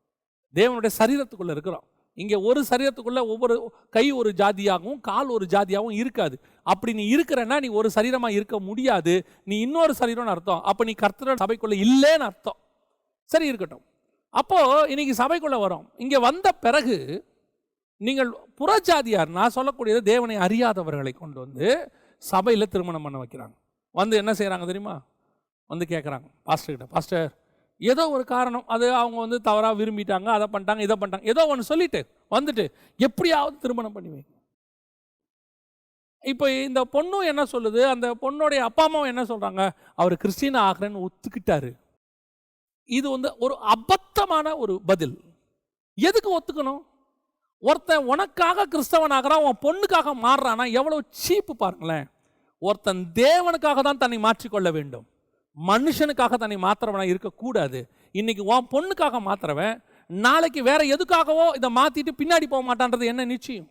தேவனுடைய சரீரத்துக்குள்ளே இருக்கிறோம். இங்கே ஒரு சரீரத்துக்குள்ளே ஒவ்வொரு கை ஒரு ஜாதியாகவும் கால் ஒரு ஜாதியாகவும் இருக்காது. அப்படி நீ இருக்கிறன்னா நீ ஒரு சரீரமாக இருக்க முடியாது, நீ இன்னொரு சரீரம்னு அர்த்தம். அப்போ நீ கர்த்தர் சபைக்குள்ளே இல்லைன்னு அர்த்தம். சரி, இருக்கட்டும். அப்போது இன்னைக்கு சபைக்குள்ளே வரோம். இங்கே வந்த பிறகு நீங்கள் புறஜாதியார், நான் சொல்லக்கூடியது தேவனை அறியாதவர்களை கொண்டு சபையில் திருமணம் பண்ண வைக்கிறாங்க. என்ன செய்கிறாங்க தெரியுமா? கேட்குறாங்க பாஸ்டர்கிட்ட, பாஸ்டர் ஏதோ ஒரு காரணம், அது அவங்க தவறாக விரும்பிட்டாங்க, அதை பண்ணிட்டாங்க, இதை பண்ணிட்டாங்க, ஏதோ ஒன்று சொல்லிட்டு எப்படியாவது திருமணம் பண்ணி வைங்க. இப்போ இந்த பொண்ணும் என்ன சொல்லுது, அந்த பொண்ணுடைய அப்பா அம்மாவும் என்ன சொல்கிறாங்க, அவர் கிறிஸ்டின் ஆகிறேன்னு ஒத்துக்கிட்டாரு. இது ஒரு அபத்தமான ஒரு பதில். எதுக்கு ஒத்துக்கணும்? ஒருத்தன் உனக்காக கிறிஸ்தவன் ஆகிறான், உன் பொண்ணுக்காக மாறுறானா, எவ்வளோ சீப்பு பாருங்களேன். ஒருத்தன் தேவனுக்காக தான் தன்னை மாற்றிக்கொள்ள வேண்டும், மனுஷனுக்காக தன்னை மாத்திரவனா இருக்கக்கூடாது. இன்னைக்கு உன் பொண்ணுக்காக மாத்திரவன் நாளைக்கு வேற எதுக்காகவோ இதை மாத்திட்டு பின்னாடி போக மாட்டான்றது என்ன நிச்சயம்?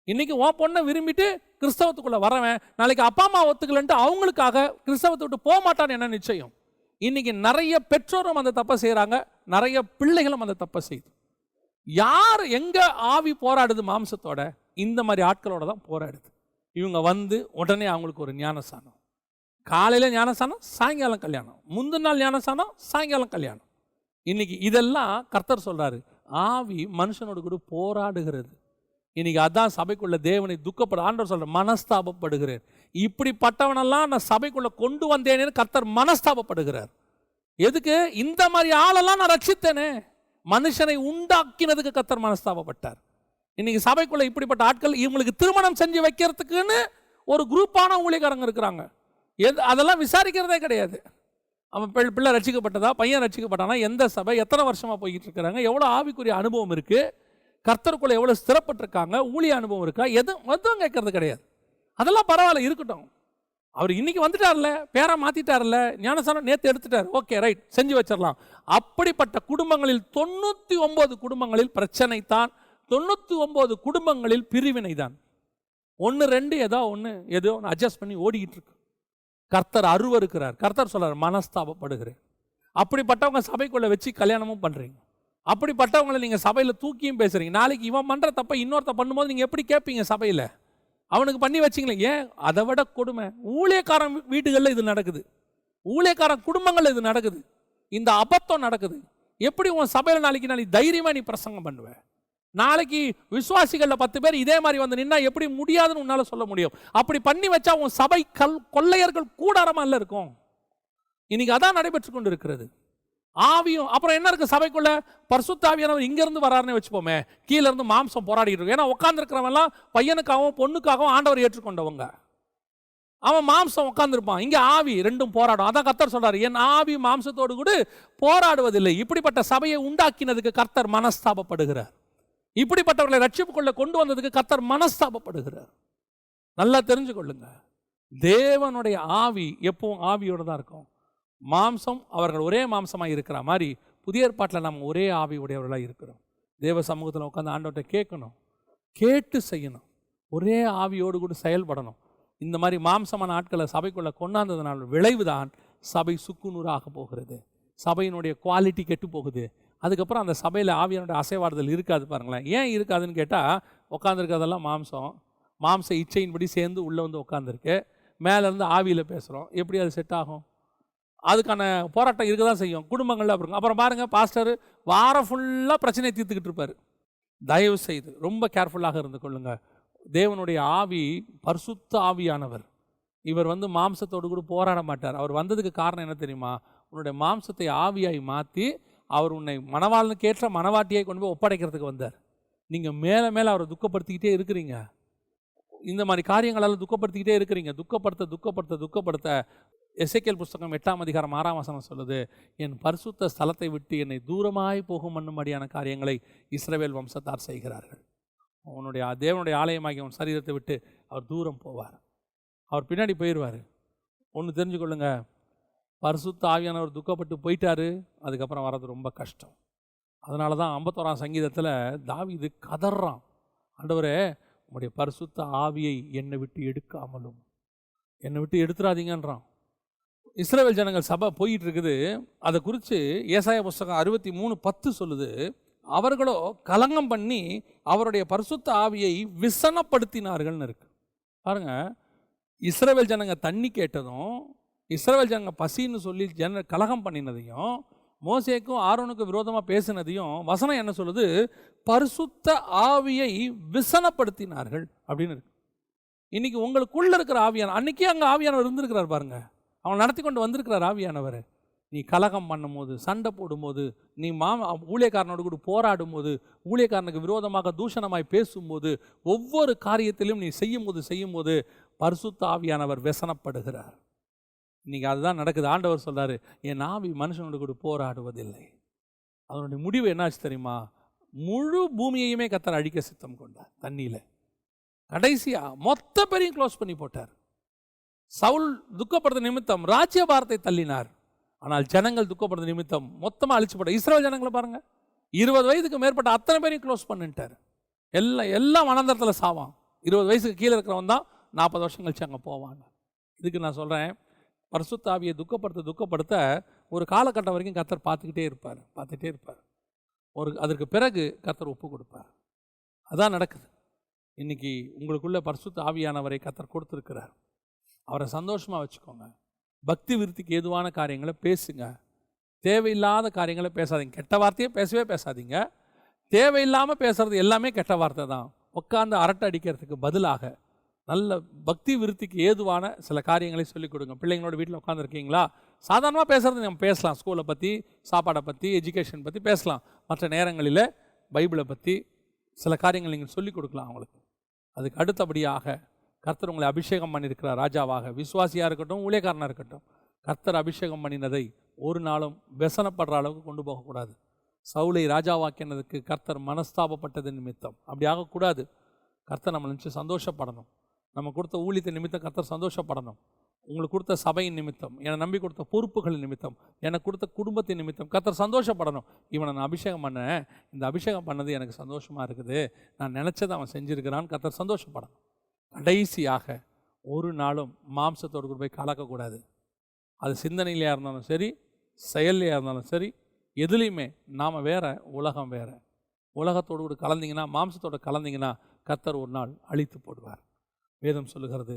இன்னைக்கு உன் பொண்ணை விரும்பிட்டு கிறிஸ்தவத்துக்குள்ள வரவன் நாளைக்கு அப்பா அம்மா ஒத்துக்கலன்ட்டு அவங்களுக்காக கிறிஸ்தவத்தை விட்டு போக மாட்டான்னு என்ன நிச்சயம்? இன்னைக்கு நிறைய பெற்றோரும் அந்த தப்பை செய்யறாங்க, நிறைய பிள்ளைகளும் அந்த தப்பை செய்யுது. யார் எங்க ஆவி போராடுது மாம்சத்தோட? இந்த மாதிரி ஆட்களோட தான் போராடுது. இவங்க வந்து உடனே அவங்களுக்கு ஒரு ஞானஸ்தானம், காலையில் ஞானஸ்தானம், சாயங்காலம் கல்யாணம், முந்தின நாள் ஞானஸ்தானம், சாயங்காலம் கல்யாணம். இன்னைக்கு இதெல்லாம் கர்த்தர் சொல்றாரு, ஆவி மனுஷனோடு கூட போராடுகிறது. இன்னைக்கு அதான் சபைக்குள்ள தேவனை துக்கப்பட ஆண்டவர் சொல்ற, மனஸ்தாபப்படுகிறேன். இப்படிப்பட்டவனெல்லாம் நான் சபைக்குள்ள கொண்டு வந்தேனேன்னு கர்த்தர் மனஸ்தாபப்படுகிறார். எதுக்கு? இந்த மாதிரி ஆளெல்லாம் நான் ரட்சித்தேனே. மனுஷனை உண்டாக்கினதுக்கு கர்த்தர் மனஸ்தாபப்பட்டார். இன்னைக்கு சபைக்குள்ள இப்படிப்பட்ட ஆட்கள், இவங்களுக்கு திருமணம் செஞ்சு வைக்கிறதுக்குன்னு ஒரு குரூப்பான ஊழியக்காரங்க இருக்கிறாங்க. அதெல்லாம் விசாரிக்கிறதே கிடையாது. அவன் பிள்ளை ரட்சிக்கப்பட்டதா, பையன் ரட்சிக்கப்பட்டானா, எந்த சபை, எத்தனை வருஷமா போய்கிட்டு இருக்கிறாங்க, எவ்வளோ ஆவிக்குரிய அனுபவம் இருக்கு, கர்த்தருக்குள்ள எவ்வளோ ஸ்திரப்பட்டிருக்காங்க, ஊழிய அனுபவம் இருக்கா, எதுவும் கேட்கறது கிடையாது. அதெல்லாம் பரவாயில்ல, இருக்கட்டும். அவர் இன்னைக்கு வந்துட்டார்ல, பேரை மாத்திட்டார்ல, ஞானஸ்தானம் நேற்று எடுத்துட்டார், ஓகே ரைட், செஞ்சு வச்சிடலாம். அப்படிப்பட்ட குடும்பங்களில் 99 குடும்பங்களில் பிரச்சனை தான், 99 குடும்பங்களில் பிரிவினை தான். 1-2 ஏதோ ஒன்று அட்ஜஸ்ட் பண்ணி ஓடிக்கிட்டு இருக்கு. கர்த்தர் அருவருக்கிறார். கர்த்தர் சொல்றார், மனஸ்தாபப்படுகிறேன். அப்படிப்பட்டவங்க சபைக்குள்ள வச்சு கல்யாணமும் பண்றீங்க. அப்படிப்பட்டவங்களை நீங்க சபையில தூக்கியும் பேசுறீங்க. நாளைக்கு இவன் பண்ற தப்ப இன்னொருத்த பண்ணும்போது நீங்க எப்படி கேட்பீங்க? சபையில அவனுக்கு பண்ணி வச்சிங்களே. ஏன் அதை விட கொடுமை, ஊழியக்காரன் வீடுகளில் இது நடக்குது, ஊழியக்காரன் குடும்பங்கள் இது நடக்குது, இந்த அபத்தம் நடக்குது. எப்படி உன் சபையில் நாளைக்கு தைரியமா நீ பிரசங்கம் பண்ணுவ? நாளைக்கு விசுவாசிகள்ல 10 பேர் இதே மாதிரி வந்து நின்னா எப்படி முடியாதுன்னு உன்னால சொல்ல முடியும்? அப்படி பண்ணி வச்சா உன் சபை கொள்ளையர்கள் கூடாரமா இல்ல இருக்கும். இன்னைக்கு அதான் நடைபெற்று கொண்டு இருக்கிறது. ஆவியும் அப்புறம் என்ன இருக்கு சபைக்குள்ள? பரிசுத்த ஆவியானவர் இங்க இருந்து வராருன்னு வச்சுப்போமே, கீழ இருந்து மாம்சம் போராடிட்டு இருக்கு. ஏன்னா உட்கார்ந்து இருக்கிறவன் எல்லாம் பையனுக்காகவும் பொண்ணுக்காகவும் ஆண்டவர் ஏற்றுக்கொண்டவங்க. அவன் மாம்சம் உட்கார்ந்துருப்பான், இங்க ஆவி ரெண்டும் போராடும். அதான் கர்த்தர் சொல்றாரு, என் ஆவி மாம்சத்தோடு கூட போராடுவதில்லை. இப்படிப்பட்ட சபையை உண்டாக்கினதுக்கு கர்த்தர் மனஸ்தாபப்படுகிறார். இப்படிப்பட்டவர்களை ரட்சிப்புக்குள்ள கொண்டு வந்ததுக்கு கர்த்தர் மனஸ்தாபப்படுகிறார். நல்லா தெரிஞ்சு கொள்ளுங்க, தேவனுடைய ஆவி எப்பவும் ஆவியோட தான் இருக்கும். மாம்சம் அவர்கள் ஒரே மாம்சமாக இருக்கிற மாதிரி புதிய ஏற்பாட்டில் நம்ம ஒரே ஆவி உடையவர்களாக இருக்கிறோம். தேவ சமூகத்தில் உட்காந்து ஆண்டவர்கிட்ட கேட்கணும், கேட்டு செய்யணும், ஒரே ஆவியோடு கூட செயல்படணும். இந்த மாதிரி மாம்சமான ஆட்களை சபைக்குள்ளே கொண்டாந்ததுனால விளைவுதான் சபை சுக்குநூறாக போகிறது, சபையினுடைய குவாலிட்டி கெட்டு போகுது. அதுக்கப்புறம் அந்த சபையில் ஆவியனுடைய அசைவாடுதல் இருக்காது. பாருங்களேன், ஏன் இருக்காதுன்னு கேட்டால், உட்காந்துருக்கிறதெல்லாம் மாம்ச இச்சையின்படி சேர்ந்து உள்ளே வந்து உட்காந்துருக்கு. மேலேருந்து ஆவியில் பேசுகிறோம், எப்படி அது செட் ஆகும்? அதுக்கான போராட்டம் இருக்க தான் செய்யும் குடும்பங்களில். அப்புறம் பாருங்கள், பாஸ்டர் வாரம் ஃபுல்லாக பிரச்சனையை தீர்த்துக்கிட்டு இருப்பார். தயவு செய்து ரொம்ப கேர்ஃபுல்லாக இருந்து கொள்ளுங்க. தேவனுடைய ஆவி பரிசுத்த ஆவியானவர். இவர் வந்து மாம்சத்தோடு கூட போராட மாட்டார். அவர் வந்ததுக்கு காரணம் என்ன தெரியுமா? உன்னுடைய மாம்சத்தை ஆவியாய் மாற்றி அவர் உன்னை மணவாளனுக்கு ஏற்ற மணவாட்டியை கொண்டு போய் ஒப்படைக்கிறதுக்கு வந்தார். நீங்கள் மேலே மேலே அவரை துக்கப்படுத்திக்கிட்டே இருக்கிறீங்க. இந்த மாதிரி காரியங்களால் துக்கப்படுத்திக்கிட்டே இருக்கிறீங்க. துக்கப்படுத்த எசேக்கியேல் புஸ்தகம் 8ஆம் அதிகாரம் 6ஆம் வசனம் சொல்லுது, என் பரிசுத்த ஸ்தலத்தை விட்டு என்னை தூரமாய் போகும் பண்ணும்படியான காரியங்களை இஸ்ரவேல் வம்சத்தார் செய்கிறார்கள். அவனுடைய தேவனுடைய ஆலயமாகி அவன் சரீரத்தை விட்டு அவர் தூரம் போவார், அவர் பின்னாடி போயிடுவார். ஒன்று தெரிஞ்சுக்கொள்ளுங்க, பரிசுத்த ஆவியானவர் துக்கப்பட்டு போயிட்டாரு, அதுக்கப்புறம் வர்றது ரொம்ப கஷ்டம். அதனால தான் 51ஆம் சங்கீதத்தில் தாவீது கதறான், ஆண்டவரே உங்களுடைய பரிசுத்த ஆவியை என்னை விட்டு எடுக்காமலும், என்னை விட்டு எடுத்துடாதீங்கன்றான். இஸ்ரவேல் ஜனங்கள் சபை போயிட்டு இருக்குது. அதை குறித்து ஏசாயா புஸ்தகம் 63:10 சொல்லுது, அவர்களோ கலங்கம் பண்ணி அவருடைய பரிசுத்த ஆவியை விசனப்படுத்தினார்கள்னு இருக்கு. பாருங்க, இஸ்ரவேல் ஜனங்க தண்ணி கேட்டதும், இஸ்ரவேல் ஜனங்க பசின்னு சொல்லி கலகம் பண்ணினதையும், மோசேக்கும் ஆரோனுக்கும் விரோதமாக பேசினதையும் வசனம் என்ன சொல்லுது? பரிசுத்த ஆவியை விசனப்படுத்தினார்கள் அப்படின்னு இருக்கு. இன்னைக்கு உங்களுக்குள்ள இருக்கிற ஆவியான, அன்னைக்கே அங்கே ஆவியானவர் இருந்திருக்கிறார் பாருங்க, அவன் நடத்தி கொண்டு வந்திருக்கிறார் ஆவியானவர். நீ கலகம் பண்ணும் போது, சண்டை போடும்போது, நீ ஊழியக்காரனோடு கூட போராடும் போது, ஊழியக்காரனுக்கு விரோதமாக தூஷணமாய் பேசும்போது, ஒவ்வொரு காரியத்திலும் நீ செய்யும் போது பரிசுத்த ஆவியானவர் விசனப்படுகிறார். இன்னைக்கு அதுதான் நடக்குது. ஆண்டவர் சொல்றாரு, என் ஆவி மனுஷனோடு கூட போராடுவதில்லை. அதனுடைய முடிவு என்னாச்சு தெரியுமா? முழு பூமியையுமே கர்த்தர் அழிக்க சித்தம் கொண்டார் தண்ணியில். கடைசியா மொத்த பேரையும் க்ளோஸ் பண்ணி போட்டார். சவுல் துக்கப்படுத்த நிமித்தம் ராஜ்ய பாரத்தை தள்ளினார், ஆனால் ஜனங்கள் துக்கப்படுத்த நிமித்தம் மொத்தமாக அழிச்சு போட்டார். இஸ்ரவேல் ஜனங்களை பாருங்க, 20 வயதுக்கு மேற்பட்ட அத்தனை பேரையும் க்ளோஸ் பண்ணிட்டார். எல்லாம் வனாந்தரத்தில் சாவான். 20 வயசுக்கு கீழே இருக்கிறவன் தான் 40 வருஷம் கழிச்சு அங்கே போவாங்க. இதுக்கு நான் சொல்கிறேன், பரிசுத்த ஆவியை துக்கப்படுத்த ஒரு காலகட்டம் வரைக்கும் கர்த்தர் பார்த்துட்டே இருப்பார். அதற்கு பிறகு கர்த்தர் ஒப்பு கொடுப்பார். அதான் நடக்குது. இன்றைக்கி உங்களுக்குள்ள பரிசுத்த ஆவியானவரை கர்த்தர் கொடுத்துருக்கிறார். அவரை சந்தோஷமாக வச்சுக்கோங்க. பக்தி விருத்திக்கு ஏதுவான காரியங்களை பேசுங்க. தேவையில்லாத காரியங்களை பேசாதீங்க. கெட்ட வார்த்தையே பேசவே பேசாதீங்க. தேவையில்லாமல் பேசுகிறது எல்லாமே கெட்ட வார்த்தை தான். உட்காந்து அரட்டை அடிக்கிறதுக்கு பதிலாக நல்ல பக்தி விருத்திக்கு ஏதுவான சில காரியங்களை சொல்லிக் கொடுங்க. பிள்ளைங்களோட வீட்டில் உட்காந்துருக்கீங்களா, சாதாரணமாக பேசுகிறது நம்ம பேசலாம். ஸ்கூலை பற்றி, சாப்பாடை பற்றி, எஜுகேஷன் பற்றி பேசலாம். மற்ற நேரங்களில் பைபிளை பற்றி சில காரியங்கள் நீங்கள் சொல்லிக் கொடுக்கலாம் அவங்களுக்கு. அதுக்கு அடுத்தபடியாக கர்த்தர் உங்களை அபிஷேகம் பண்ணியிருக்கிறார் ராஜாவாக. விசுவாசியாக இருக்கட்டும், ஊழியக்காரனாக இருக்கட்டும், கர்த்தர் அபிஷேகம் பண்ணினதை ஒரு நாளும் व्यसனப்படுற அளவுக்கு கொண்டு போகக்கூடாது. சவுலை ராஜாவாக்கினதுக்கு கர்த்தர் மனஸ்தாபப்பட்டது நிமித்தம் அப்படி ஆகக்கூடாது. கர்த்தர் நம்மளை நினச்சி சந்தோஷப்படணும். நம்ம கொடுத்த ஊழியத்தை நிமித்தம் கர்த்தர் சந்தோஷப்படணும். உங்களுக்கு கொடுத்த சபையின் நிமித்தம், என்னை நம்பி கொடுத்த பொறுப்புகள் நிமித்தம், எனக்கு கொடுத்த குடும்பத்தின் நிமித்தம் கர்த்தர் சந்தோஷப்படணும். இவனை நான் அபிஷேகம் பண்ணேன், இந்த அபிஷேகம் பண்ணது எனக்கு சந்தோஷமாக இருக்குது, நான் நினச்சதை அவன் செஞ்சுருக்கிறான்னு கர்த்தர் சந்தோஷப்படணும். கடைசியாக ஒரு நாளும் மாம்சத்தோடு கூட போய் கலக்கக்கூடாது. அது சிந்தனையிலையாக இருந்தாலும் சரி, செயல்லையாக இருந்தாலும் சரி, எதுலேயுமே நாம் வேறு, உலகம் வேறு. உலகத்தோடு கூட கலந்திங்கன்னா, மாம்சத்தோடு கலந்திங்கன்னா கர்த்தர் ஒரு நாள் அழித்து போடுவார். வேதம் சொல்லுகிறது,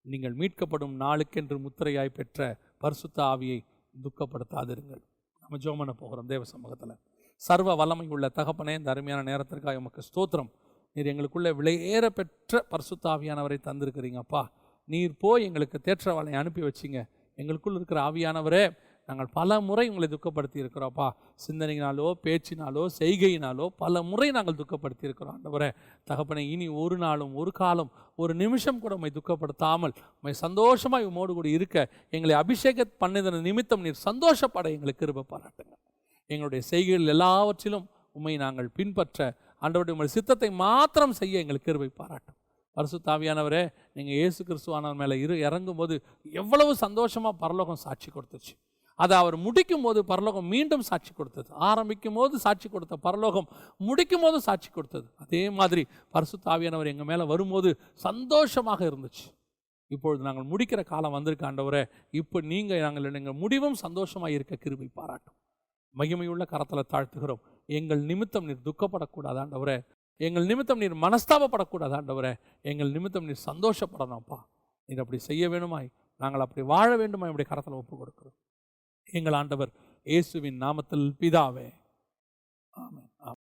நீங்கள் மீட்கப்படும் நாளுக்கென்று முத்திரையாய் பெற்ற பரிசுத்த ஆவியை துக்கப்படுத்தாதிருங்கள். நம்ம ஜெபம் பண்ண போகிறோம் தேவ சமூகத்தில். சர்வ வல்லமை உள்ள தகப்பனே, இந்த அருமையான நேரத்திற்காக உமக்கு ஸ்தோத்திரம். நீர் எங்களுக்குள்ளே விலையேற பெற்ற பரிசுத்த ஆவியானவரை தந்திருக்கிறீங்கப்பா. நீர் போய் எங்களுக்கு தேற்றவாளை அனுப்பி வச்சிங்க. எங்களுக்குள் இருக்கிற ஆவியானவரே, நாங்கள் பல முறை உங்களை துக்கப்படுத்தி இருக்கிறோப்பா. சிந்தனையினாலோ, பேச்சினாலோ, செய்கையினாலோ பல முறை நாங்கள் துக்கப்படுத்தி இருக்கிறோம். ஆண்டவரே தகப்பனை, இனி ஒரு நாளும், ஒரு காலம், ஒரு நிமிஷம் கூட உம்மை துக்கப்படுத்தாமல் உம்மை சந்தோஷமாக உம்மோடு கூட இருக்க எங்களை அபிஷேக பண்ணின நிமித்தம் நீர் சந்தோஷப்பட எங்களுக்கு கிருபை பாராட்டுங்க. எங்களுடைய செய்கைகள் எல்லாவற்றிலும் உம்மை நாங்கள் பின்பற்ற, ஆண்டவருடைய உம்முடைய சித்தத்தை மாத்திரம் செய்ய எங்களுக்கு கிருபை பாராட்டும். பரிசுத்த ஆவியானவரே, நீங்கள் இயேசு கிறிஸ்துவானவர் மேலே இறங்கும்போது எவ்வளவு சந்தோஷமாக பரலோகம் சாட்சி கொடுத்துச்சு. அதை அவர் முடிக்கும் போது பரலோகம் மீண்டும் சாட்சி கொடுத்தது. ஆரம்பிக்கும் போது சாட்சி கொடுத்த பரலோகம் முடிக்கும் போது சாட்சி கொடுத்தது. அதே மாதிரி பரிசுத்த ஆவியானவர் எங்கள் மேலே வரும்போது சந்தோஷமாக இருந்துச்சு. இப்பொழுது நாங்கள் முடிக்கிற காலம் வந்திருக்க ஆண்டவரே, இப்போ எங்கள் முடிவும் சந்தோஷமாக இருக்க கிருபை பாராட்டும். மகிமையுள்ள கரத்தில் தாழ்த்துகிறோம். எங்கள் நிமித்தம் நீர் துக்கப்படக்கூடாது ஆண்டவரே. எங்கள் நிமித்தம் நீர் மனஸ்தாபப்படக்கூடாது ஆண்டவரே. எங்கள் நிமித்தம் நீர் சந்தோஷப்படணும்ப்பா. நீர் அப்படி செய்ய வேணுமாய், நாங்கள் அப்படி வாழ வேண்டுமாய் இப்படி கரத்தில் ஒப்பு கொடுக்கிறோம். எங்கள் ஆண்டவர் இயேசுவின் நாமத்தில் பிதாவே, ஆமென்.